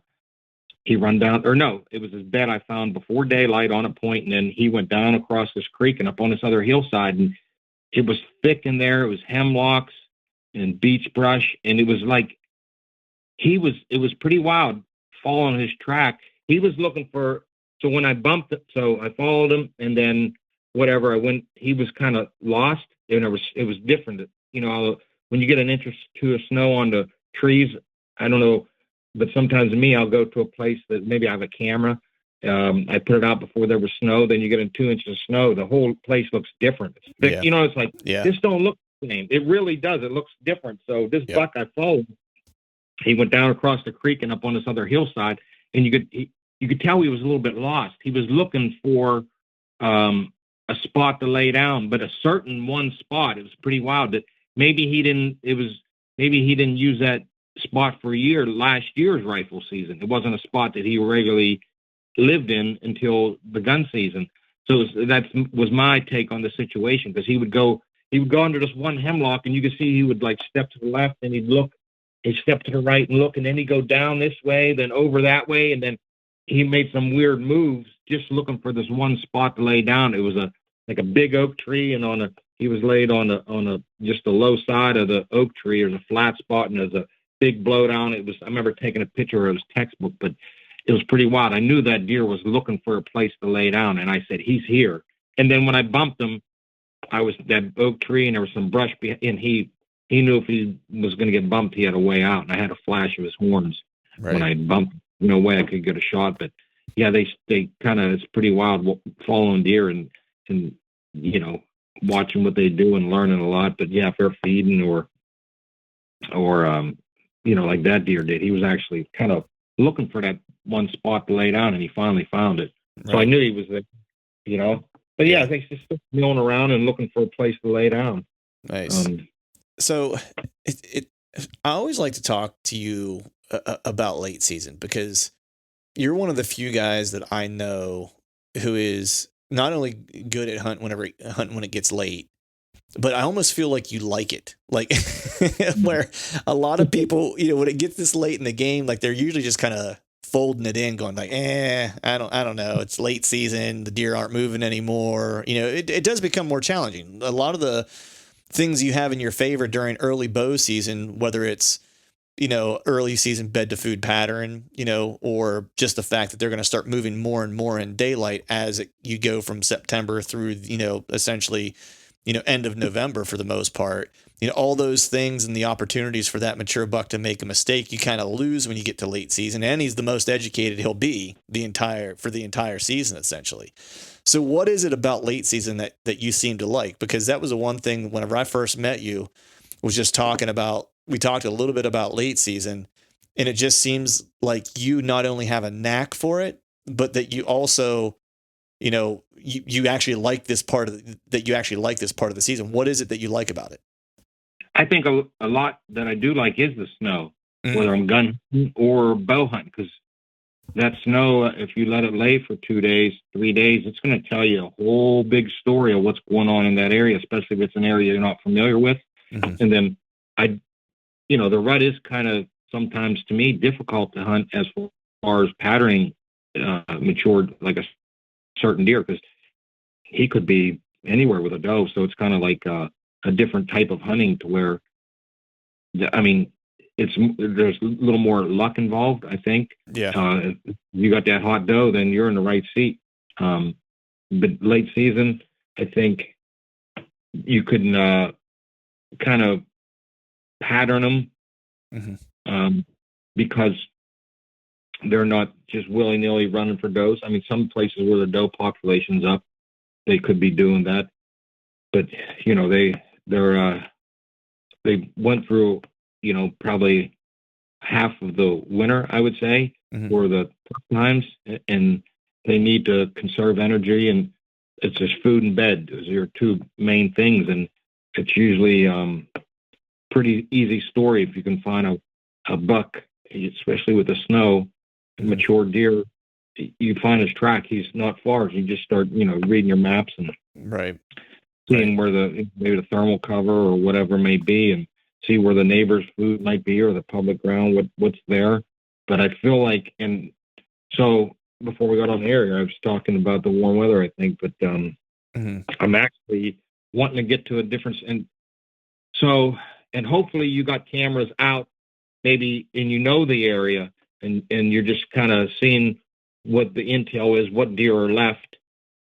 he run down. Or no, it was his bed I found before daylight on a point, and then he went down across this creek and up on this other hillside, and it was thick in there. It was hemlocks and beech brush, and it was like it was pretty wild following his track. He was looking for, so when I bumped it, so I followed him, and then whatever, he was kind of lost, and it was different. When you get an inch or 2 of snow on the trees, I don't know, but sometimes me, I'll go to a place that maybe I have a camera. I put it out before there was snow. Then you get in 2 inches of snow. The whole place looks different. It's thick, it's like, this don't look the same. It really does. It looks different. So this buck I followed, he went down across the creek and up on this other hillside, and you could tell he was a little bit lost. He was looking for a spot to lay down, but a certain one spot. It was pretty wild that maybe he didn't use that spot for a year, last year's rifle season. It wasn't a spot that he regularly lived in until the gun season. So that was my take on the situation, because he would go under this one hemlock, and you could see he would like step to the left, and he'd step to the right and look, and then he'd go down this way, then over that way, and then he made some weird moves just looking for this one spot to lay down. It was like a big oak tree, and he was laid on a just the low side of the oak tree. There's a flat spot, and there's a big blowdown. I remember taking a picture of his textbook, but it was pretty wild. I knew that deer was looking for a place to lay down, and I said, he's here. And then when I bumped him, I was that oak tree, and there was some brush behind, and he knew if he was going to get bumped, he had a way out. And I had a flash of his horns when I bumped. No way I could get a shot, but yeah, they kind of, it's pretty wild following deer and watching what they do and learning a lot. But yeah, if they're feeding or like that deer did, he was actually kind of looking for that one spot to lay down, and he finally found it. Right. So I knew he was there, But yeah, I think he's just milling around and looking for a place to lay down. Nice. So I always like to talk to you about late season, because you're one of the few guys that I know who is not only good at hunting when it gets late, but I almost feel like you like it. Like where a lot of people, when it gets this late in the game, like they're usually just kind of folding it in, going like, I don't know. It's late season. The deer aren't moving anymore. It does become more challenging. A lot of the things you have in your favor during early bow season, whether it's, early season bed to food pattern, or just the fact that they're going to start moving more and more in daylight as you go from September through, essentially, end of November for the most part. All those things and the opportunities for that mature buck to make a mistake, you kind of lose when you get to late season. And he's the most educated he'll be for the entire season, essentially. So what is it about late season that you seem to like? Because that was the one thing whenever I first met you, was just we talked a little bit about late season, and it just seems like you not only have a knack for it, but that you also, you actually like this part of the season. What is it that you like about it? I think a lot that I do like is the snow, whether I'm gun hunting or bow hunting, because that snow, if you let it lay for 2 days, 3 days, it's going to tell you a whole big story of what's going on in that area, especially if it's an area you're not familiar with. Mm-hmm. And then the rut is kind of sometimes, to me, difficult to hunt as far as patterning matured like a certain deer, because he could be anywhere with a doe. So it's kind of like a different type of hunting, to where, there's a little more luck involved, I think. Yeah. If you got that hot doe, then you're in the right seat. But late season, I think you can kind of pattern them, because they're not just willy-nilly running for does. I mean, some places where the doe population's up, they could be doing that. But, they went through, probably half of the winter, I would say, or the times, and they need to conserve energy, and it's just food and bed. Those are your two main things, and it's usually pretty easy story if you can find a buck, especially with the snow, a mature deer. You find his track. He's not far. You just start, reading your maps and seeing where maybe the thermal cover or whatever may be, and see where the neighbor's food might be, or the public ground, what's there. But I feel like, and so before we got on the air, I was talking about the warm weather, I think, but I'm actually wanting to get to a difference. And hopefully you got cameras out, maybe, and the area, and you're just kind of seeing what the intel is, what deer are left,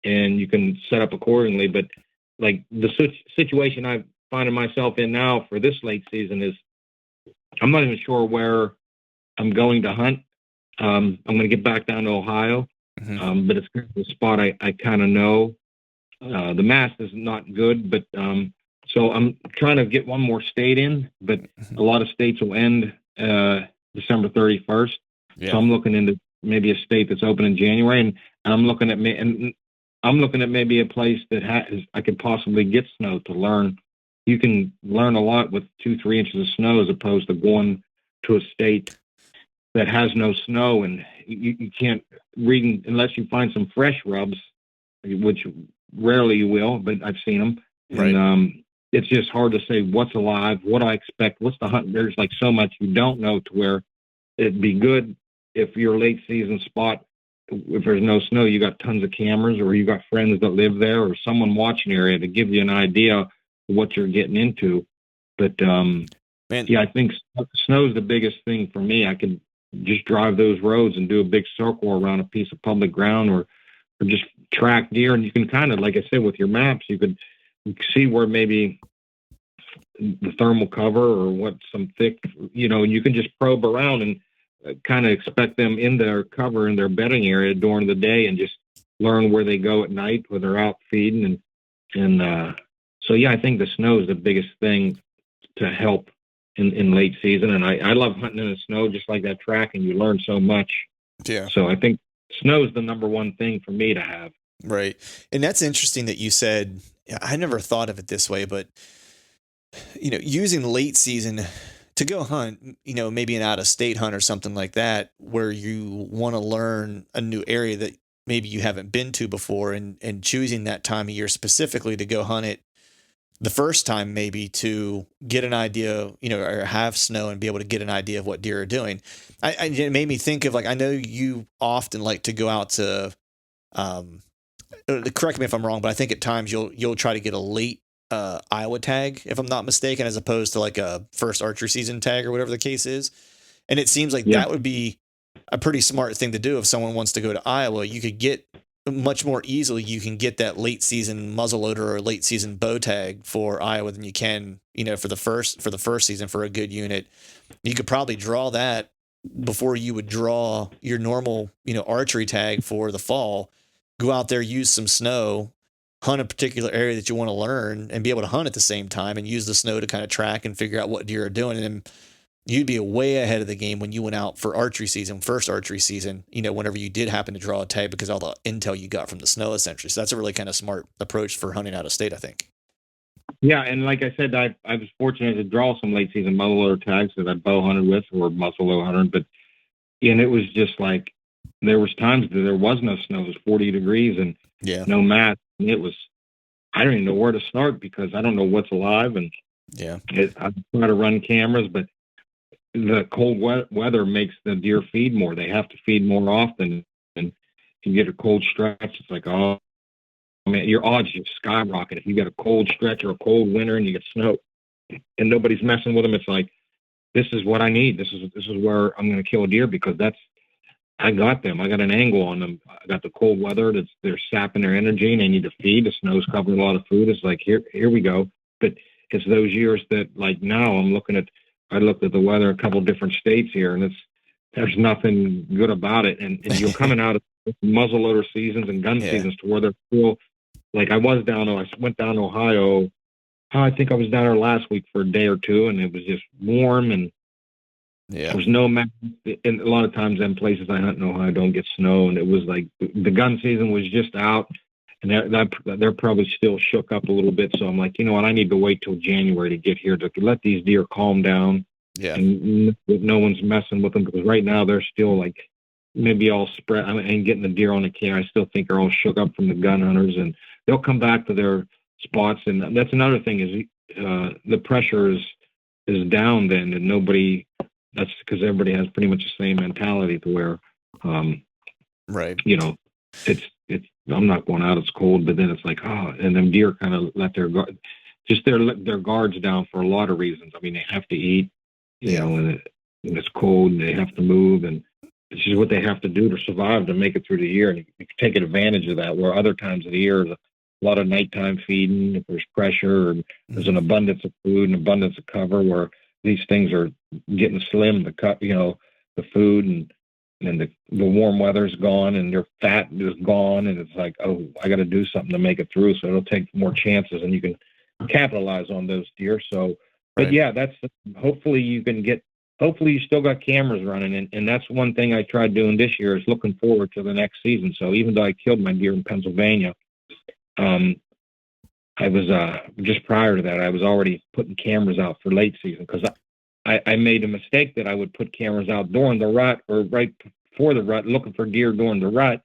and you can set up accordingly. But like the situation I'm finding myself in now for this late season is, I'm not even sure where I'm going to hunt. I'm going to get back down to Ohio, but it's the spot I kind of know. The mass is not good, but so I'm trying to get one more state in, but a lot of states will end December 31st. Yeah. So I'm looking into maybe a state that's open in January, and I'm looking at maybe a place that I could possibly get snow to learn. You can learn a lot with 2-3 inches of snow, as opposed to going to a state that has no snow, and you can't read unless you find some fresh rubs, which rarely you will, but I've seen them. Right. And it's just hard to say what's alive, what I expect, what's the hunt. There's like so much you don't know, to where it'd be good if your late season spot if there's no snow, you got tons of cameras, or you got friends that live there, or someone watching the area to give you an idea of what you're getting into. But yeah, I think snow's the biggest thing for me. I could just drive those roads and do a big circle around a piece of public ground, or just track deer. And you can kind of, like I said, with your maps, you could see where maybe the thermal cover or what some thick, you can just probe around and kind of expect them in their cover in their bedding area during the day, and just learn where they go at night when they're out feeding. So yeah, I think the snow is the biggest thing to help in late season. And I love hunting in the snow, just like that track, and you learn so much. Yeah. So I think snow is the number one thing for me to have. Right. And that's interesting that you said, I never thought of it this way, but using late season to go hunt, maybe an out of state hunt or something like that, where you want to learn a new area that maybe you haven't been to before, and choosing that time of year specifically to go hunt it the first time, maybe to get an idea, or have snow and be able to get an idea of what deer are doing. It made me think of, like, I know you often like to go out to, correct me if I'm wrong, but I think at times you'll try to get a late Iowa tag, if I'm not mistaken, as opposed to like a first archery season tag or whatever the case is. And it seems like that would be a pretty smart thing to do. If someone wants to go to Iowa, you could get much more easily. You can get that late season muzzleloader or late season bow tag for Iowa than you can, for the first season for a good unit. You could probably draw that before you would draw your normal, archery tag for the fall. Go out there, use some snow, hunt a particular area that you want to learn, and be able to hunt at the same time, and use the snow to kind of track and figure out what deer are doing. And you'd be way ahead of the game when you went out for archery season, first archery season, whenever you did happen to draw a tag, because all the intel you got from the snow, essentially. So that's a really kind of smart approach for hunting out of state, I think. Yeah. And like I said, I was fortunate to draw some late season muzzleloader tags that I bow hunted with, or muzzleloader hunted, and it was just like, there was times that there was no snow. It was 40 degrees and no mat. And it was, I don't even know where to start, because I don't know what's alive. And I try to run cameras, but the cold weather makes the deer feed more. They have to feed more often. And you get a cold stretch, it's like, oh, man, your odds just skyrocket. If you get a cold stretch or a cold winter and you get snow and nobody's messing with them, it's like, this is what I need. This is where I'm going to kill a deer, because I got them. I got an angle on them. I got the cold weather. They're sapping their energy, and they need to feed. The snow's covering a lot of food. It's like, here we go. But it's those years that, like, now I looked at the weather in a couple of different states here, and there's nothing good about it. And you're coming out of muzzleloader seasons and gun seasons to where they're still, like, I went down to Ohio. I think I was down there last week for a day or two, and it was just warm, and there was no map. And a lot of times in places I hunt in Ohio don't get snow, and it was like the gun season was just out, and they're probably still shook up a little bit. So I'm like, you know what, I need to wait till January to get here to let these deer calm down, and no one's messing with them, because right now they're still like maybe all spread. I mean, getting the deer on the camera, I still think they're all shook up from the gun hunters, and they'll come back to their spots. And that's another thing is the pressure is down then, and nobody. That's because everybody has pretty much the same mentality to where, it's I'm not going out. It's cold, but then it's like, and then deer kind of let their guards down for a lot of reasons. I mean, they have to eat, and it's cold, and they have to move, and it's just what they have to do to survive, to make it through the year. And you can take advantage of that. Where other times of the year, there's a lot of nighttime feeding. If there's pressure, and there's an abundance of food, an abundance of cover, where these things are getting slim to cut, the food, and the warm weather's gone, and your fat is gone, and it's like, oh, I got to do something to make it through. So it'll take more chances, and you can capitalize on those deer. So, but that's, hopefully you still got cameras running. And that's one thing I tried doing this year, is looking forward to the next season. So even though I killed my deer in Pennsylvania, I was just prior to that, I was already putting cameras out for late season, because I made a mistake that I would put cameras out during the rut, or right before the rut, looking for deer during the rut.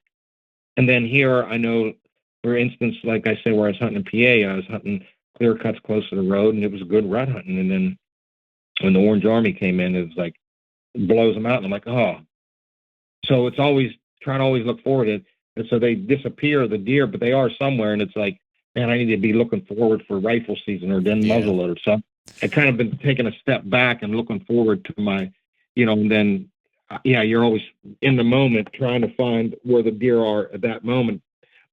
And then here, I know, for instance, like I said, where I was hunting in PA, I was hunting clear cuts close to the road, and it was good rut hunting. And then when the Orange Army came in, it was like, it blows them out, and I'm like, oh. So it's always try to always look forward to it. And so they disappear, the deer, but they are somewhere. And it's like, man, I need to be looking forward for rifle season or then muzzleloader. So I kind of been taking a step back and looking forward to my, and then, you're always in the moment trying to find where the deer are at that moment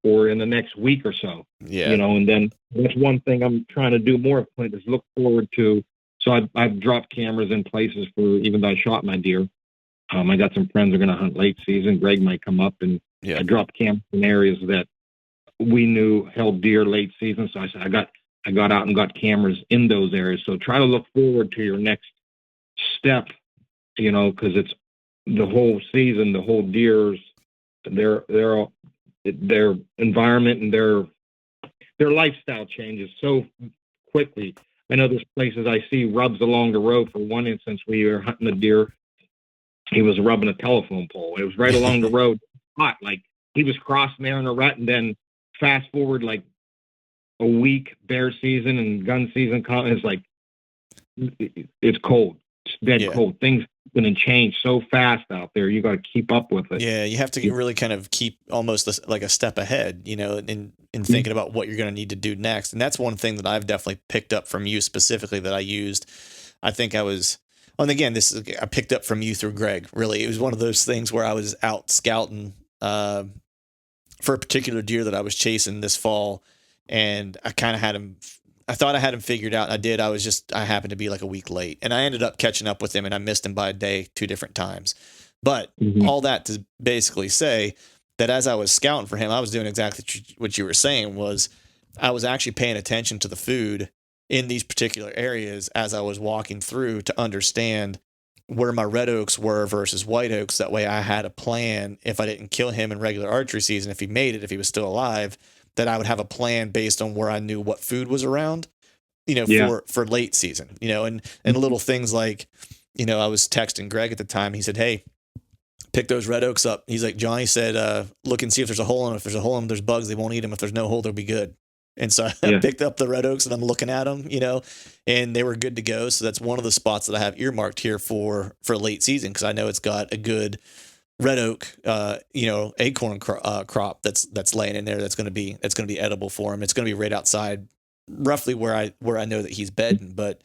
or in the next week or so. Yeah. And then that's one thing I'm trying to do more of, Clint, is look forward to. So I've dropped cameras in places for, even though I shot my deer. I got some friends that are going to hunt late season. Greg might come up, and I dropped cameras in areas that we knew held deer late season. So I said, I got out and got cameras in those areas. So try to look forward to your next step, because it's the whole season, the whole deers, their environment and their lifestyle changes so quickly. I know there's places I see rubs along the road. For one instance, we were hunting a deer. He was rubbing a telephone pole. It was right along the road. Hot, like he was crossing there in a rut, and then fast forward like a week, bear season and gun season. It's like, it's cold. It's dead cold. Things going to change so fast out there. You got to keep up with it. Yeah, you have to really kind of keep almost like a step ahead, in thinking about what you're going to need to do next. And that's one thing that I've definitely picked up from you specifically that I used. I think I was, and again, I picked up from you through Greg. Really, it was one of those things where I was out scouting for a particular deer that I was chasing this fall, and I kind of had him. I thought I had him figured out, and I did. I happened to be like a week late, and I ended up catching up with him, and I missed him by a day 2 different times. But all that to basically say that as I was scouting for him, I was doing exactly what you were saying. Was I was actually paying attention to the food in these particular areas as I was walking through to understand where my red oaks were versus white oaks. That way I had a plan. If I didn't kill him in regular archery season, if he made it, if he was still alive, that I would have a plan based on where I knew what food was around, for late season, and little things like, I was texting Greg at the time. He said, "Hey, pick those red oaks up." He's like, "Johnny said, look and see if there's a hole in them. If there's a hole in them, there's bugs. They won't eat them. If there's no hole, they'll be good." And so I picked up the red oaks and I'm looking at them, and they were good to go. So that's one of the spots that I have earmarked here for late season, because I know it's got a good red oak, acorn crop that's laying in there. That's going to be edible for him. It's going to be right outside, roughly where I know that he's bedding. But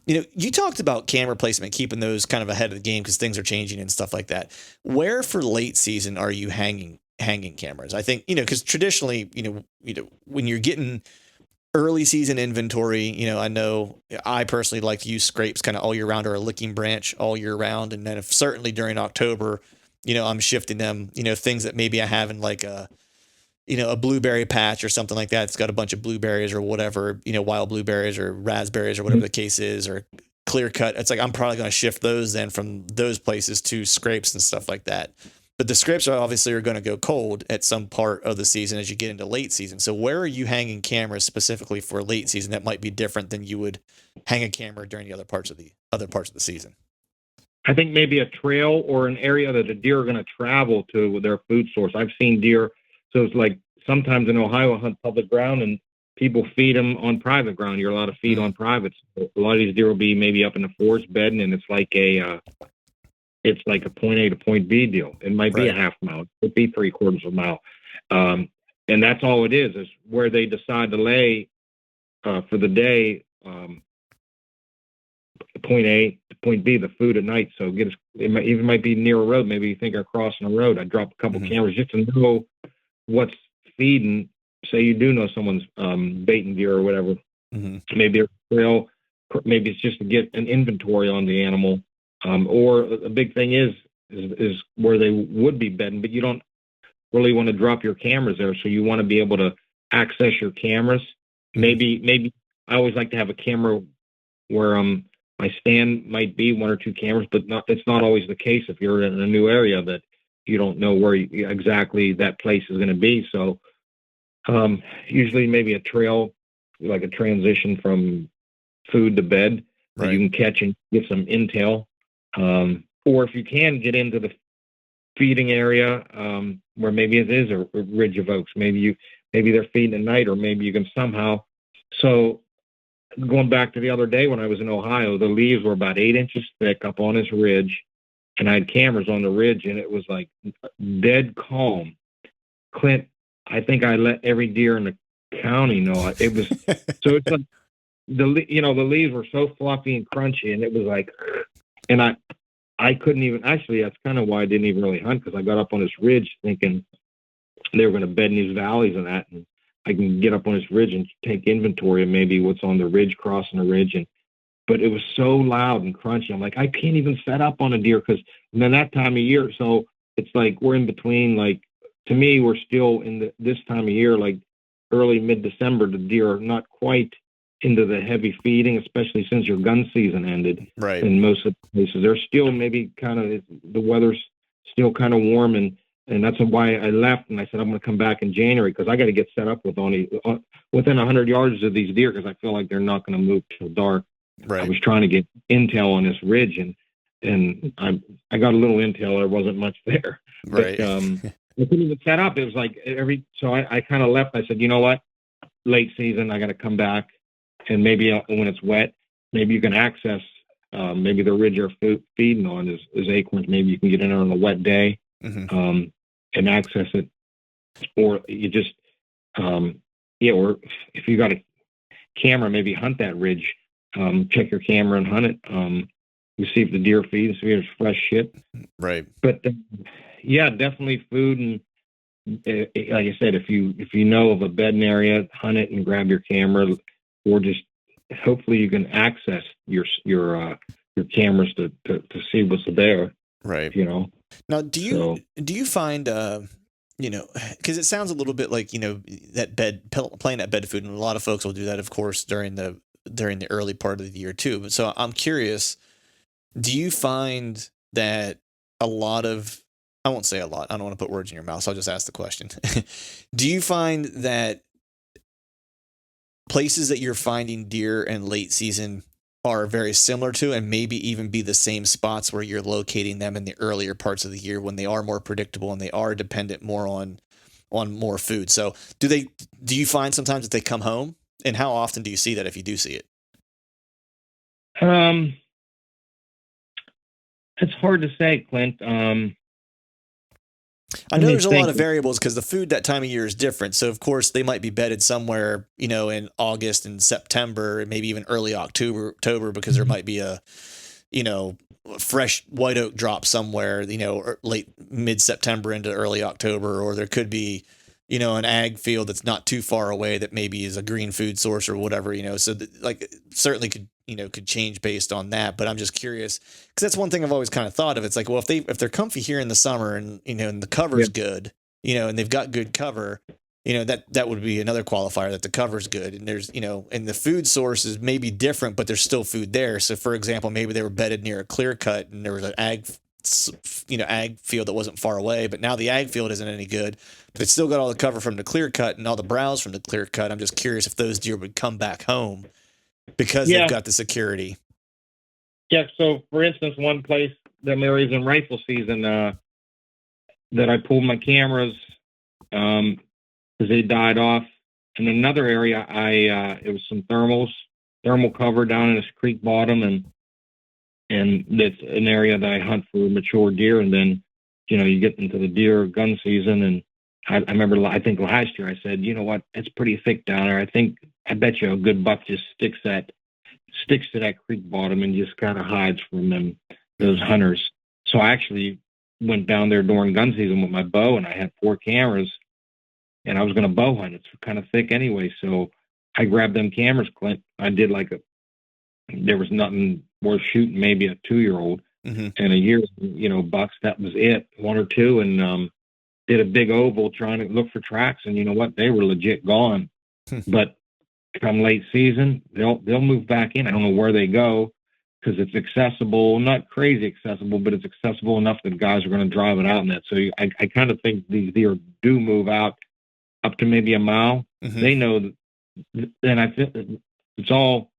you talked about camera placement, keeping those kind of ahead of the game because things are changing and stuff like that. Where for late season are you hanging cameras? I think because traditionally, when you're getting early season inventory, I know I personally like to use scrapes kind of all year round, or a licking branch all year round, and then if certainly during October, I'm shifting them, things that maybe I have in like a blueberry patch or something like that. It's got a bunch of blueberries or whatever, wild blueberries or raspberries or whatever the case is, or clear cut. It's like, I'm probably going to shift those then from those places to scrapes and stuff like that. But the scrapes are going to go cold at some part of the season as you get into late season. So where are you hanging cameras specifically for late season that might be different than you would hang a camera during the other parts of the season? I think maybe a trail or an area that the deer are going to travel to with their food source. I've seen deer. So it's like sometimes in Ohio, I hunt public ground and people feed them on private ground. You're allowed to feed on privates. A lot of these deer will be maybe up in the forest bedding, and it's like a point A to point B deal. It might be a half mile. It could be 3/4 of a mile. And that's all it is where they decide to lay for the day, point A to point B, the food at night. So it might be near a road. Maybe you think I'm crossing a road. I drop a couple cameras just to know what's feeding. Say you do know someone's baiting deer or whatever. Maybe a trail. Maybe it's just to get an inventory on the animal. Or a big thing is where they would be bedding, but you don't really want to drop your cameras there. So you want to be able to access your cameras. Maybe I always like to have a camera where my stand might be 1 or 2 cameras, but it's not always the case if you're in a new area that you don't know where exactly that place is going to be. So usually maybe a trail, like a transition from food to bed, that you can catch and get some intel. Or if you can get into the feeding area, where maybe it is a ridge of oaks, maybe they're feeding at night, or maybe you can somehow. So going back to the other day when I was in Ohio, the leaves were about 8 inches thick up on this ridge. and I had cameras on the ridge, and it was like dead calm. Clint, I think I let every deer in the county know it. It was so it's like the leaves were so fluffy and crunchy, and it was like, and I couldn't even, actually, that's kind of why I didn't even really hunt, because I got up on this ridge thinking they were going to bed in these valleys and that, and I can get up on this ridge and take inventory of maybe what's on the ridge, crossing the ridge, but it was so loud and crunchy. I'm like, I can't even set up on a deer, because then that time of year, so it's like we're in between, like, to me, we're still in this time of year, like early mid-December, the deer are not quite into the heavy feeding, especially since your gun season ended. Right. In most of the places, they're still maybe kind of, the weather's still kind of warm, and that's why I left. And I said I'm going to come back in January, because I got to get set up with only within 100 yards of these deer, because I feel like they're not going to move till dark. Right. I was trying to get intel on this ridge, and I got a little intel. There wasn't much there. Right. But, I couldn't even set up. It was like so I kind of left. I said, you know what? Late season, I got to come back, and maybe when it's wet, maybe you can access maybe the ridge you're feeding on is acorns. Maybe you can get in there on a wet day and access it, or you just or if you got a camera, maybe hunt that ridge. Check your camera and hunt it. You see if the deer feeds, see if there's fresh shit. Right. But yeah, definitely food, and like I said, if you know of a bedding area, hunt it and grab your camera, or just hopefully you can access your cameras to see what's there. Right. Now, do you find because it sounds a little bit like that playing that bed food, and a lot of folks will do that, of course, during the early part of the year too. But so I'm curious, do you find that a lot of, I won't say a lot, I don't want to put words in your mouth, so I'll just ask the question. Do you find that places that you're finding deer in late season are very similar to, and maybe even be the same spots where you're locating them in the earlier parts of the year, when they are more predictable and they are dependent more on more food? So do you find sometimes that they come home, and how often do you see that, if you do see it? It's hard to say, Clint. I know there's a lot of variables, because the food that time of year is different. So of course they might be bedded somewhere, in August and September, maybe even early October, because there might be a, fresh white oak drop somewhere, late mid-September into early October, or there could be, an ag field that's not too far away that maybe is a green food source or whatever, so certainly could change based on that. But I'm just curious, because that's one thing I've always kind of thought of. It's like, well, if they're comfy here in the summer, and, and the cover's good, and they've got good cover, that would be another qualifier, that the cover's good. And there's, and the food source is maybe different, but there's still food there. So for example, maybe they were bedded near a clear cut, and there was an ag field that wasn't far away, but now the ag field isn't any good, but it's still got all the cover from the clear cut and all the browse from the clear cut. I'm just curious if those deer would come back home because they've got the security. Yeah. So for instance, one place that Mary's in rifle season, that I pulled my cameras, because they died off. In another area, it was some thermal cover down in this creek bottom, and that's an area that I hunt for mature deer. And then, you get into the deer gun season, and I remember, I think last year I said, you know what, it's pretty thick down there. I bet you a good buck just sticks to that creek bottom and just kind of hides from those hunters. So I actually went down there during gun season with my bow, and I had 4 cameras, and I was going to bow hunt. It's kind of thick anyway. So I grabbed them cameras, Clint. I did there was nothing worth shooting, maybe a 2-year-old and a year, bucks. That was it, 1 or 2. And, did a big oval trying to look for tracks, and you know what? They were legit gone. But come late season, they'll move back in. I don't know where they go, because it's accessible, not crazy accessible, but it's accessible enough that guys are going to drive it out in that. So I kind of think these deer do move out up to maybe a mile. They know that, and I think it's all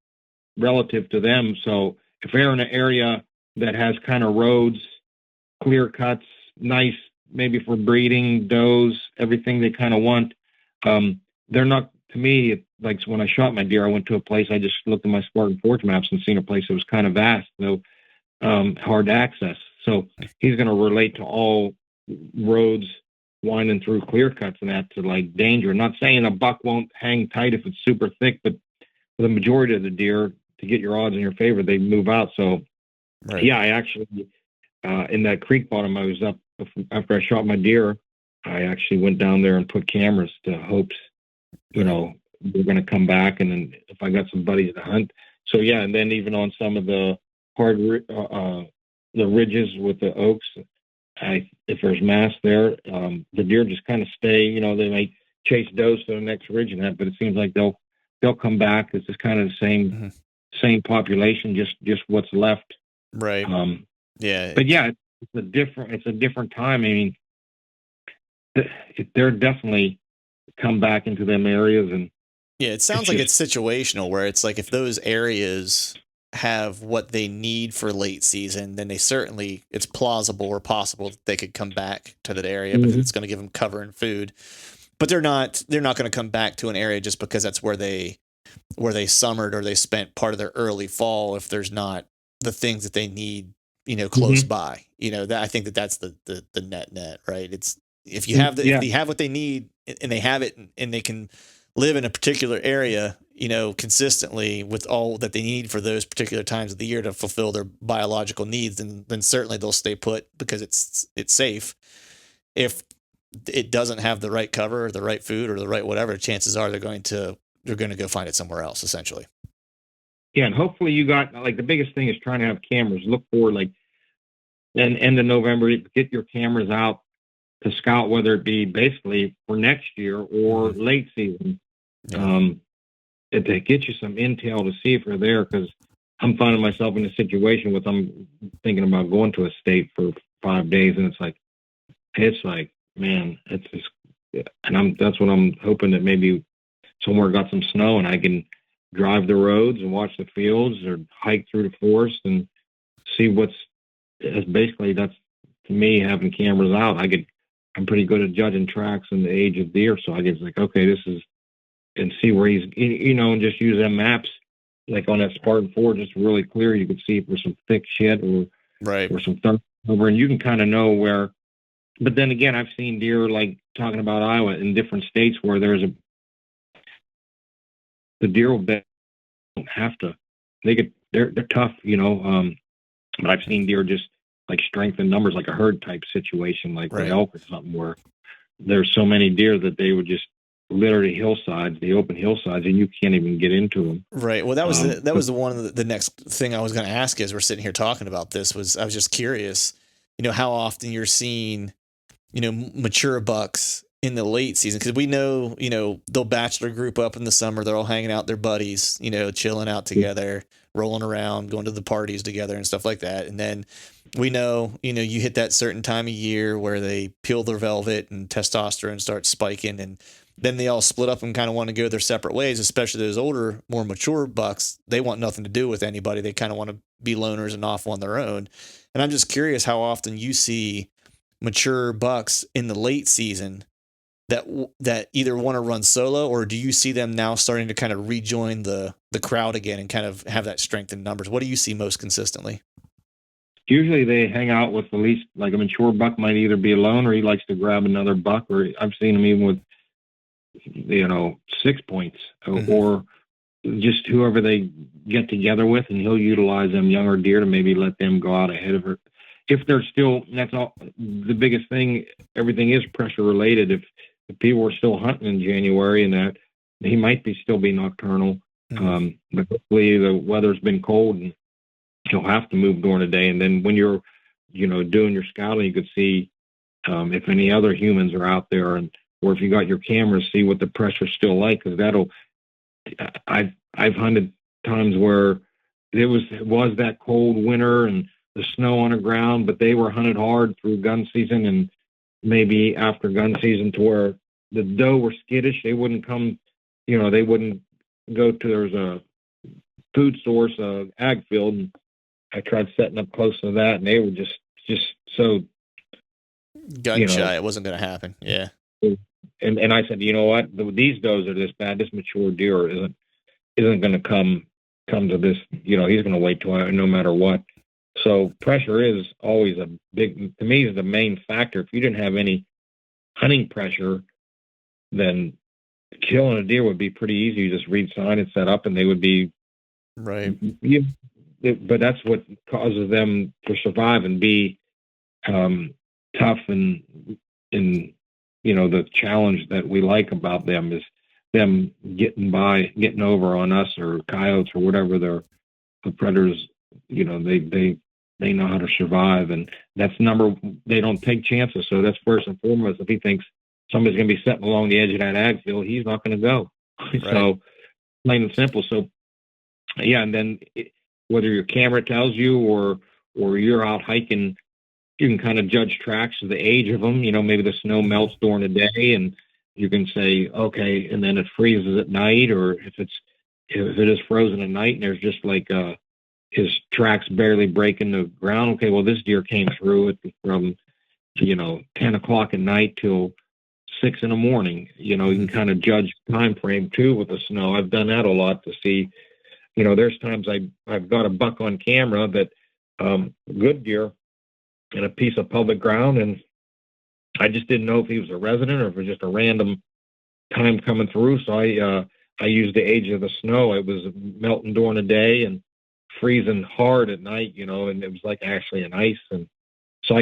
relative to them. So if they're in an area that has kind of roads, clear cuts, nice, maybe for breeding, does, everything they kind of want, they're not, to me, like when I shot my deer, I went to a place, I just looked at my Spartan Forge maps and seen a place that was kind of vast, though hard to access. So he's going to relate to all roads winding through clear cuts and that to like danger. Not saying a buck won't hang tight if it's super thick, but for the majority of the deer, to get your odds in your favor, they move out. So yeah, I actually, in that creek bottom I was up after I shot my deer, I actually went down there and put cameras to hopes, you know, they're going to come back. And then if I got some buddies to hunt. So yeah. And then even on some of the hard, the ridges with the oaks, if there's mass there, the deer just kind of stay, you know, they might chase does to the next ridge and that, but it seems like they'll come back. It's just kind of the same population, just what's left. Right. Yeah. But yeah, it's a different time. I mean, they're definitely come back into them areas. And yeah, it sounds like it's situational, where it's like if those areas have what they need for late season, then it's plausible or possible that they could come back to that area because it's going to give them cover and food. But they're not going to come back to an area just because that's where they summered or they spent part of their early fall if there's not the things that they need, you know, close by. You know, I think that's the net, right? It's if you have if they have what they need and they have it and they can live in a particular area, you know, consistently with all that they need for those particular times of the year to fulfill their biological needs, then certainly they'll stay put because it's safe. If it doesn't have the right cover or the right food or the right whatever, chances are they're going to go find it somewhere else, essentially. Yeah, and hopefully you got, like, the biggest thing is trying to have cameras. Look for, like, end of November, get your cameras out to scout, whether it be basically for next year or late season. To get you some intel to see if they're there, because I'm finding myself in a situation with I'm thinking about going to a state for 5 days, and it's like, man, it's just, and that's what I'm hoping, that maybe somewhere got some snow and I can drive the roads and watch the fields or hike through the forest and see basically that's, to me, having cameras out. I'm pretty good at judging tracks and the age of deer. So I get like, okay, this is, and see where he's, you know, and just use them maps, like on that Spartan Forge, it's really clear. You can see if there's some thick shit or some thunder over, and you can kind of know where. But then again, I've seen deer, like talking about Iowa, in different states where the deer don't have to, they're tough, you know. But I've seen deer just like strength in numbers, like a herd type situation, like the elk or something, where there's so many deer that they would just literally the open hillsides, and you can't even get into them. Right. Well, that was the next thing I was going to ask as we're sitting here talking about this. I was just curious, you know, how often you're seeing, you know, mature bucks in the late season, because we know, you know, they'll bachelor group up in the summer. They're all hanging out with their buddies, you know, chilling out together, rolling around, going to the parties together and stuff like that. And then we know, you know, you hit that certain time of year where they peel their velvet and testosterone starts spiking, and then they all split up and kind of want to go their separate ways, especially those older, more mature bucks. They want nothing to do with anybody. They kind of want to be loners and off on their own. And I'm just curious how often you see mature bucks in the late season that either want to run solo, or do you see them now starting to kind of rejoin the crowd again and kind of have that strength in numbers? What do you see most consistently? Usually they hang out with the least, like a mature buck might either be alone or he likes to grab another buck, or I've seen him even with, you know, 6 points or just whoever they get together with, and he'll utilize them younger deer to maybe let them go out ahead of her. If they're still, that's all the biggest thing. Everything is pressure related. If people were still hunting in January, and that he might still be nocturnal. But hopefully the weather's been cold and he'll have to move during the day. And then when you're, you know, doing your scouting, you could see if any other humans are out there, or if you got your cameras, see what the pressure's still like. Cause I've hunted times where it was that cold winter and the snow on the ground, but they were hunted hard through gun season and maybe after gun season, to where the doe were skittish. They wouldn't come, you know, they wouldn't go to, there's a food source, ag field. And I tried setting up close to that, and they were just so gun shy. It wasn't going to happen. Yeah. And I said, you know what, these does are this bad. This mature deer isn't going to come to this, you know, he's going to wait till no matter what. So pressure is always a big, to me, is the main factor. If you didn't have any hunting pressure, then killing a deer would be pretty easy. You just read sign and set up, and they would be. Right. You, but that's what causes them to survive and be tough, and the challenge that we like about them is them getting over on us or coyotes or whatever the predators. They know how to survive, and they don't take chances. So that's first and foremost. If he thinks somebody's going to be sitting along the edge of that ag field, he's not going to go. Right. So plain and simple. So yeah, and then whether your camera tells you or you're out hiking, you can kind of judge tracks of the age of them. Maybe the snow melts during the day, and you can say, okay, and then it freezes at night, or if it is frozen at night and there's just like his tracks barely breaking the ground. Okay, well, this deer came through it from 10 o'clock at night till 6 in the morning. You can kind of judge time frame too with the snow. I've done that a lot to see. There's times I've got a buck on camera that good deer in a piece of public ground, and I just didn't know if he was a resident or if it was just a random time coming through. So I used the age of the snow. It was melting during the day and freezing hard at night, and it was like actually an ice. And so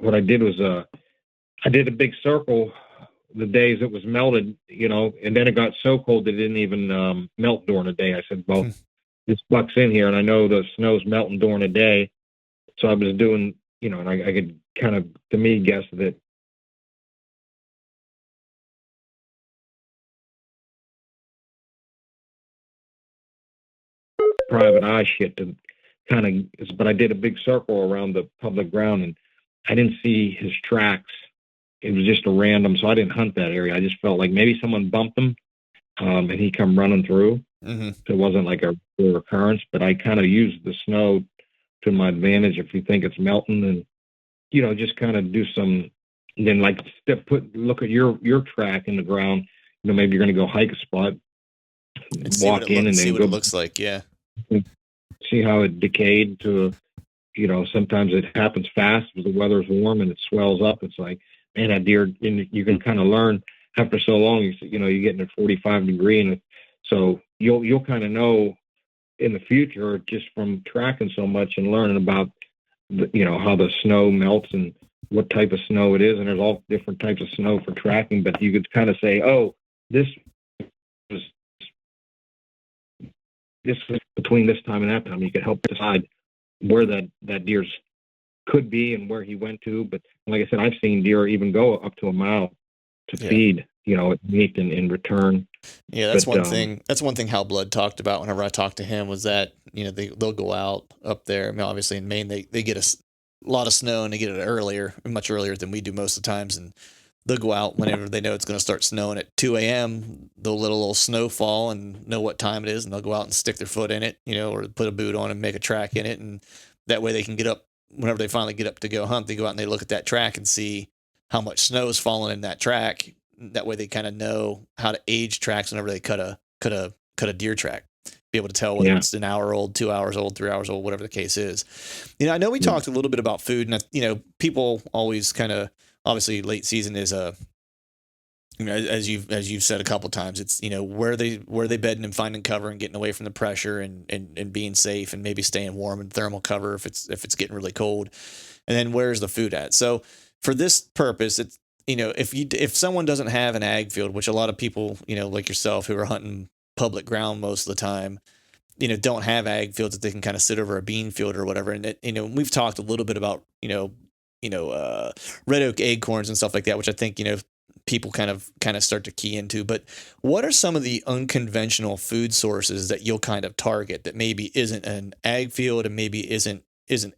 what I did was I did a big circle the days it was melted, and then it got so cold that it didn't even melt during the day. I said, well, this buck's in here, and I know the snow's melting during the day. So I was doing, and I could kind of, to me, guess that private eye shit to kind of, but I did a big circle around the public ground, and I didn't see his tracks. It was just a random, so I didn't hunt that area. I just felt like maybe someone bumped him, and he come running through. Mm-hmm. So it wasn't like a recurrence, but I kind of used the snow to my advantage. If you think it's melting, and just kind of do some, and then like look at your track in the ground. Maybe you're going to go hike a spot, and walk in, and then see what it looks like. Yeah, see how it decayed to. Sometimes it happens fast because the weather's warm and it swells up. It's like, man, that deer, and you can kind of learn after so long. You get in a 45 degree, and so you'll kind of know in the future just from tracking so much and learning about how the snow melts and what type of snow it is. And there's all different types of snow for tracking, but you could kind of say, oh, this was between this time and that time. You could help decide where that deer's could be and where he went to. But like I said, I've seen deer even go up to a mile to feed, meat in return. Yeah, that's one thing. That's one thing Hal Blood talked about whenever I talked to him, was that, they'll go out up there. I mean, obviously in Maine, they get a lot of snow, and they get it much earlier than we do most of the times. And they'll go out whenever they know it's going to start snowing at 2 a.m. They'll let a little snow fall and know what time it is, and they'll go out and stick their foot in it, or put a boot on and make a track in it. And that way they can get up whenever they finally get up to go hunt. They go out and they look at that track and see how much snow is falling in that track. That way they kind of know how to age tracks whenever they cut a deer track. Be able to tell whether it's an hour old, 2 hours old, 3 hours old, whatever the case is. I know we talked a little bit about food, and people always kind of, obviously late season is as you've said a couple of times, it's where they bedding and finding cover and getting away from the pressure and being safe and maybe staying warm in thermal cover if it's getting really cold, and then where's the food at? So for this purpose, it's if someone doesn't have an ag field, which a lot of people like yourself who are hunting public ground most of the time, don't have ag fields that they can kind of sit over a bean field or whatever. And we've talked a little bit about red oak acorns and stuff like that, which I think people kind of start to key into. But what are some of the unconventional food sources that you'll kind of target that maybe isn't an ag field and maybe isn't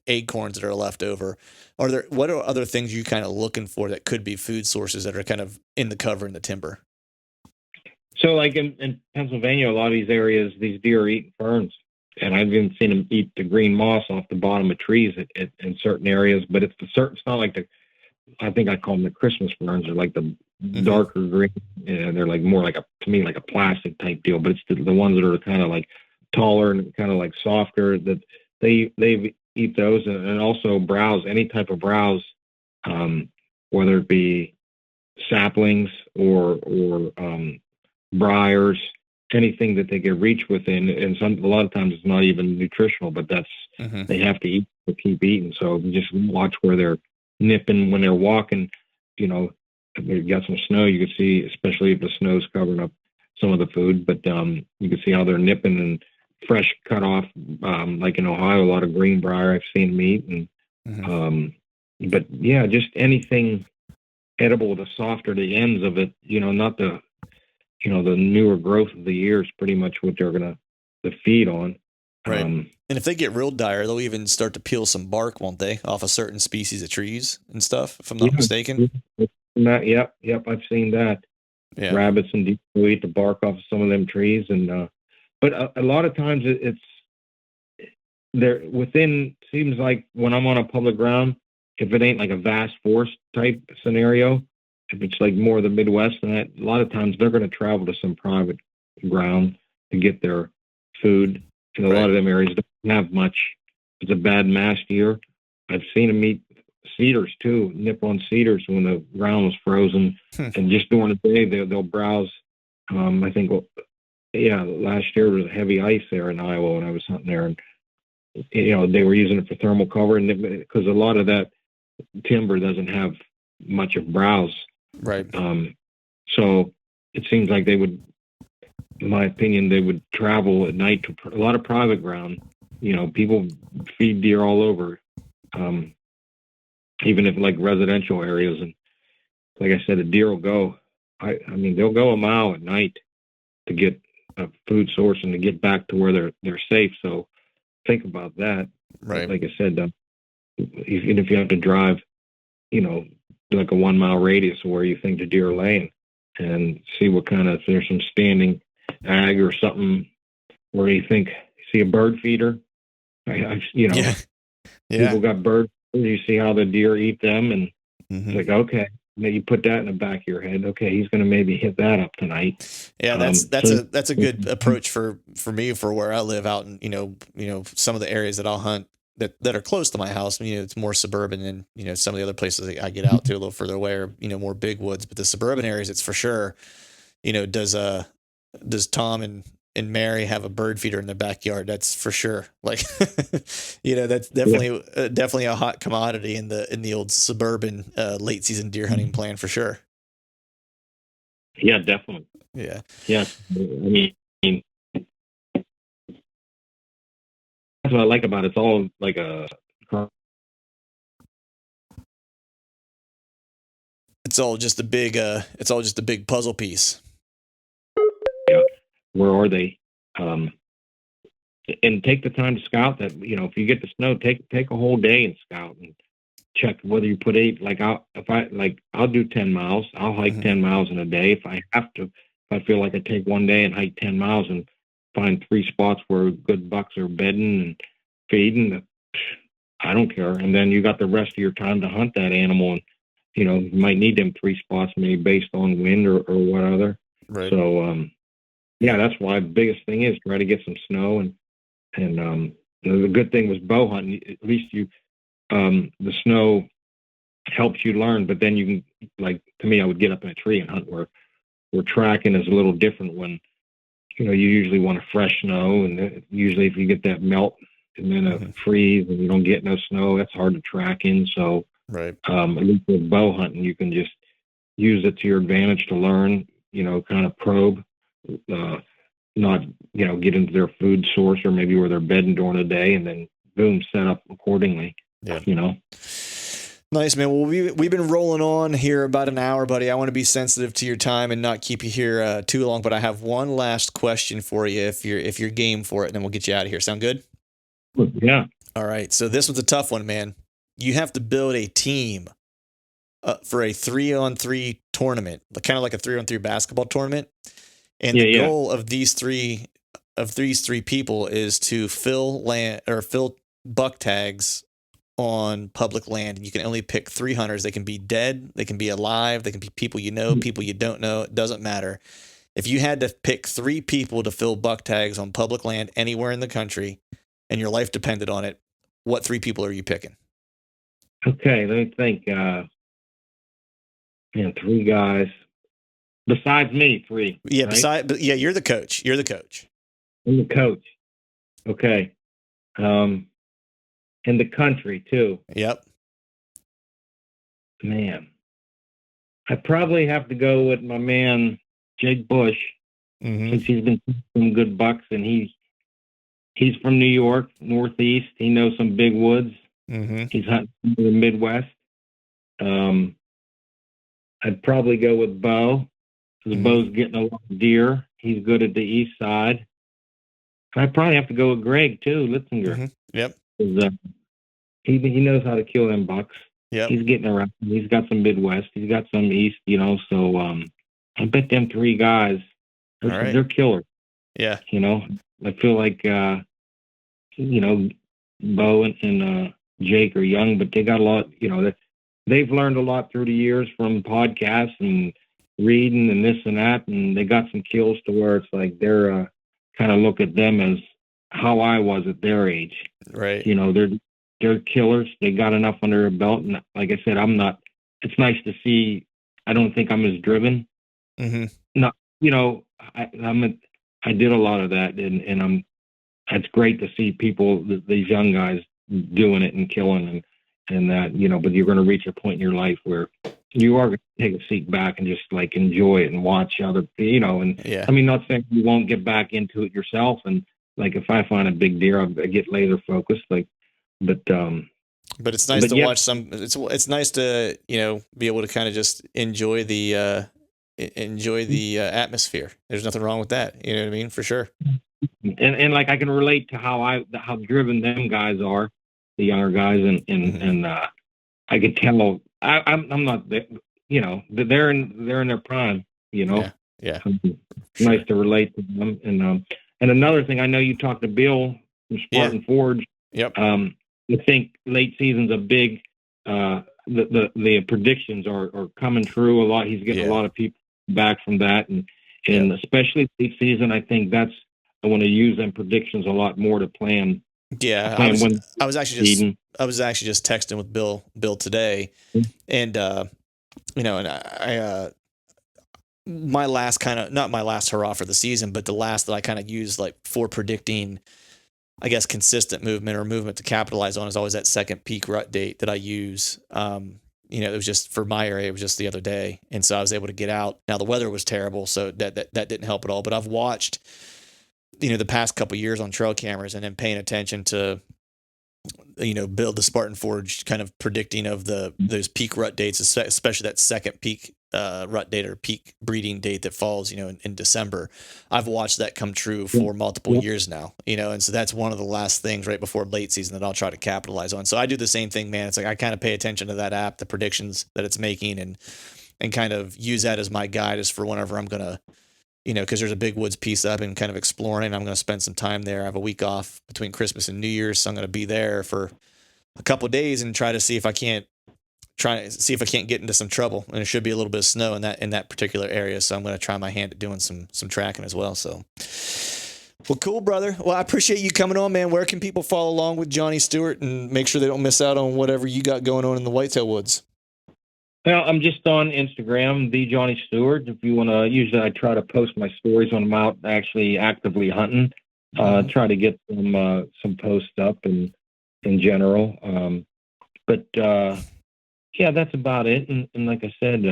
acorns that are left over? What are other things you kind of looking for that could be food sources that are kind of in the cover in the timber? So like in Pennsylvania, a lot of these areas, these deer are eating ferns, and I've even seen them eat the green moss off the bottom of trees in certain areas. But it's not like I think I call them the Christmas ferns. They're like the darker green, and they're like more like to me like a plastic type deal. But it's the ones that are kind of like taller and kind of like softer that they've eat those, and also browse, any type of browse, um, whether it be saplings or briars, anything that they can reach within. And a lot of times it's not even nutritional, but Mm-hmm. they have to eat to keep eating. So just watch where they're nipping when they're walking. You know, if they've got some snow, you can see, especially if the snow's covering up some of the food, but you can see how they're nipping and fresh cut off. Like in Ohio, a lot of greenbrier I've seen them eat. And but yeah, just anything edible, the softer the ends of it, not the the newer growth of the ear is pretty much what they're gonna feed on. Right. And if they get real dire, they'll even start to peel some bark, won't they, off of certain species of trees and stuff, if I'm not mistaken. Yep, I've seen that. Yeah. Rabbits and deer will eat the bark off of some of them trees, and but a lot of times it's they're within. Seems like when I'm on a public ground, if it ain't like a vast forest type scenario, if it's like more of the Midwest, and that, a lot of times they're going to travel to some private ground to get their food. And a lot of them areas don't have much. It's a bad mast year. I've seen them eat cedars too, nip on cedars when the ground was frozen, and just during the day they'll browse. I think, last year was heavy ice there in Iowa when I was hunting there, and they were using it for thermal cover, and because a lot of that timber doesn't have much of browse. Right. So it seems like they would, in my opinion, they would travel at night to a lot of private ground. People feed deer all over, even if like residential areas. And like I said, a deer will go. I mean, they'll go a mile at night to get a food source and to get back to where they're safe. So think about that. Right. Like I said, even if you have to drive, like a 1 mile radius where you think the deer are laying, and see what kind of, if there's some standing ag or something where you think, see a bird feeder. People got bird feeders, you see how the deer eat them, and it's like, okay, maybe you put that in the back of your head. Okay, he's going to maybe hit that up tonight. Yeah, that's a good approach for me, for where I live out in some of the areas that I'll hunt that are close to my house. It's more suburban, and some of the other places I get out to a little further away are more big woods. But the suburban areas, it's for sure. Does Tom and Mary have a bird feeder in their backyard? That's for sure. Like, that's definitely a hot commodity in the old suburban late season deer hunting plan, for sure. Yeah, definitely. Yeah. I mean, that's what I like about it. It's all like it's all just a big puzzle piece. Yeah. Where are they? And take the time to scout that. If you get the snow, take a whole day and scout and check whether you put 8. Like I'll do 10 miles. I'll hike 10 miles in a day if I have to. If I feel like I take one day and hike 10 miles and find 3 spots where good bucks are bedding and feeding, I don't care. And then you got the rest of your time to hunt that animal, and you might need them 3 spots maybe based on wind or what other. Right. So that's why the biggest thing is try to get some snow, and the good thing was bow hunting. At least the snow helps you learn, but then you can, like, to me, I would get up in a tree and hunt where tracking is a little different when, you usually want a fresh snow, and usually if you get that melt and then a freeze and you don't get no snow, that's hard to track in. So, right. At least with bow hunting, you can just use it to your advantage to learn, kind of probe, not, get into their food source or maybe where they're bedding during the day, and then boom, set up accordingly. Yeah. Nice, man. Well, we've been rolling on here about an hour, buddy. I want to be sensitive to your time and not keep you here too long, but I have one last question for you if you're game for it, and then we'll get you out of here. Sound good? Yeah. All right. So this one's a tough one, man. You have to build a team for a 3-on-3 tournament, kind of like a 3-on-3 basketball tournament. And the goal of these three people is to fill buck tags on public land. And you can only pick 3 hunters. They can be dead, they can be alive, they can be people people you don't know. It doesn't matter. If you had to pick 3 people to fill buck tags on public land anywhere in the country, and your life depended on it, what 3 people are you picking? Okay, let me think. 3 guys besides me. 3. Yeah, right? you're the coach. You're the coach. I'm the coach. Okay. In the country too. Yep. Man, I probably have to go with my man Jake Bush, since he's been some good bucks, and he's from New York, Northeast. He knows some big woods. He's hunting in the Midwest. I'd probably go with Bo, because Bo's getting a lot of deer. He's good at the east side. I'd probably have to go with Greg too, Litzinger. Yep. He knows how to kill them bucks. Yep. He's getting around. He's got some Midwest. He's got some East, So I bet them 3 guys, they're killers. Yeah. I feel like Bo and Jake are young, but they got a lot. They've learned a lot through the years from podcasts and reading and this and that, and they got some kills to where it's like they're kind of look at them as how I was at their age. Right. They're killers. They got enough under their belt. And like I said, I'm not, it's nice to see. I don't think I'm as driven. Not, I did a lot of that, and it's great to see people, these young guys doing it and killing and that, but you're going to reach a point in your life where you are going to take a seat back and just like enjoy it and watch other, I mean, not saying you won't get back into it yourself. And like, if I find a big deer, I get laser focused, but it's nice to watch some. It's nice to be able to kind of just enjoy the atmosphere. There's nothing wrong with that. You know what I mean? For sure. And like I can relate to how driven them guys are, the younger guys, and I could tell I'm not they're in their prime. Yeah. Nice to relate to them. And another thing, I know you talked to Bill from Spartan Forge. Yep. I think late season's a big. The predictions are coming true a lot. He's getting a lot of people back from that, and especially late season. I think I want to use them predictions a lot more to plan. Yeah, I was actually just texting with Bill today, and I my last kind of, not my last hurrah for the season, but the last that I kind of used like for predicting, I guess, consistent movement or movement to capitalize on is always that second peak rut date that I use. It was just for my area. It was just the other day. And so I was able to get out. Now the weather was terrible, so that didn't help at all, but I've watched, the past couple of years on trail cameras and then paying attention to, Bill, the Spartan Forge, kind of predicting of those peak rut dates, especially that second peak rut date or peak breeding date that falls, in December. I've watched that come true for multiple years now, and so that's one of the last things right before late season that I'll try to capitalize on. So I do the same thing, man. It's like I kind of pay attention to that app, the predictions that it's making, and kind of use that as my guide as for whenever I'm going to, because there's a big woods piece that I've been kind of exploring, and I'm going to spend some time there. I have a week off between Christmas and New Year's, so I'm going to be there for a couple of days and try to see if I can't get into some trouble. And it should be a little bit of snow in that particular area, so I'm going to try my hand at doing some tracking as well. So, well, cool, brother. Well, I appreciate you coming on, man. Where can people follow along with Johnny Stewart and make sure they don't miss out on whatever you got going on in the whitetail woods? Well, I'm just on Instagram, the Johnny Stewart. If you want to, usually I try to post my stories when I'm out actually actively hunting. Try to get some posts up and in general. Yeah, that's about it. And like I said,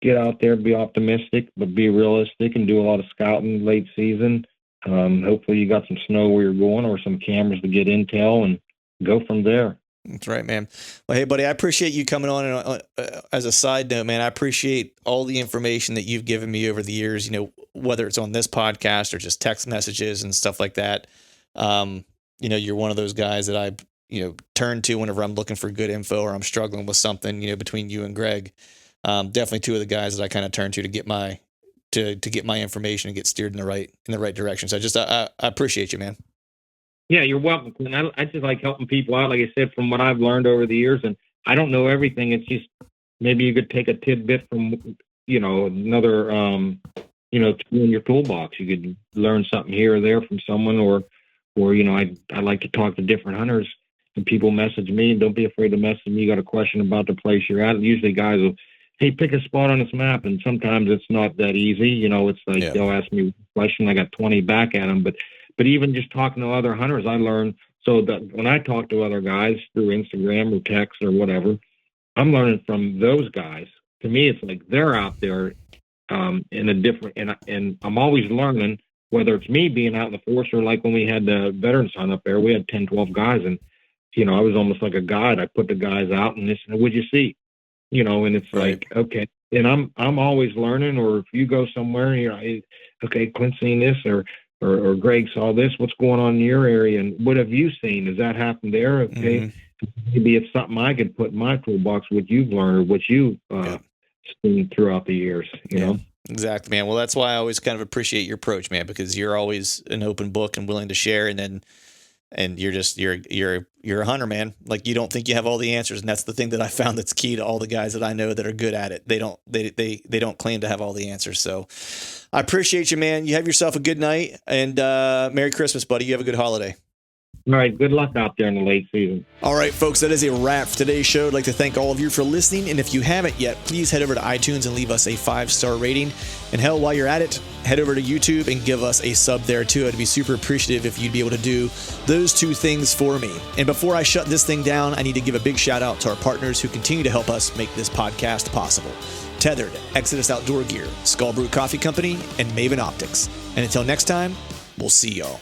get out there, be optimistic, but be realistic, and do a lot of scouting late season. Hopefully you got some snow where you're going or some cameras to get intel and go from there. That's right, man. Well, hey, buddy, I appreciate you coming on. And as a side note, man, I appreciate all the information that you've given me over the years, whether it's on this podcast or just text messages and stuff like that. You're one of those guys that I, turn to whenever I'm looking for good info or I'm struggling with something, between you and Greg. Definitely two of the guys that I kind of turn to get my information and get steered in the right direction. So I appreciate you, man. Yeah, you're welcome. And I just like helping people out, like I said, from what I've learned over the years. And I don't know everything. It's just maybe you could take a tidbit from, another, tool in your toolbox. You could learn something here or there from someone, or I like to talk to different hunters and people message me, and don't be afraid to message me. You got a question about the place you're at. Usually guys will, hey, pick a spot on this map. And sometimes it's not that easy. You know, it's like they'll ask me a question. I got 20 back at them. But even just talking to other hunters, I learned. So that when I talk to other guys through Instagram or text or whatever, I'm learning from those guys. To me, it's like they're out there in a different, and I'm always learning, whether it's me being out in the forest or like when we had the veterans hunt up there, we had 10, 12 guys, and, you know, I was almost like a guide. I put the guys out and they said, what'd you see? You know, and it's like, okay. And I'm always learning. Or if you go somewhere, you know, okay, Clint's seen this, or Greg saw this, what's going on in your area, and what have you seen? Does that happen there? Okay. Maybe it's something I could put in my toolbox, what you've learned or what you've seen throughout the years, you know? Exactly, man. Well, that's why I always kind of appreciate your approach, man, because you're always an open book and willing to share. And you're a hunter, man. Like, you don't think you have all the answers. And that's the thing that I found that's key to all the guys that I know that are good at it. They don't claim to have all the answers. So I appreciate you, man. You have yourself a good night, and Merry Christmas, buddy. You have a good holiday. All right. Good luck out there in the late season. All right, folks, that is a wrap for today's show. I'd like to thank all of you for listening. And if you haven't yet, please head over to iTunes and leave us a 5-star rating. And hell, while you're at it, head over to YouTube and give us a sub there too. I'd be super appreciative if you'd be able to do those two things for me. And before I shut this thing down, I need to give a big shout out to our partners who continue to help us make this podcast possible. Tethered, Exodus Outdoor Gear, Skull Brew Coffee Company, and Maven Optics. And until next time, we'll see y'all.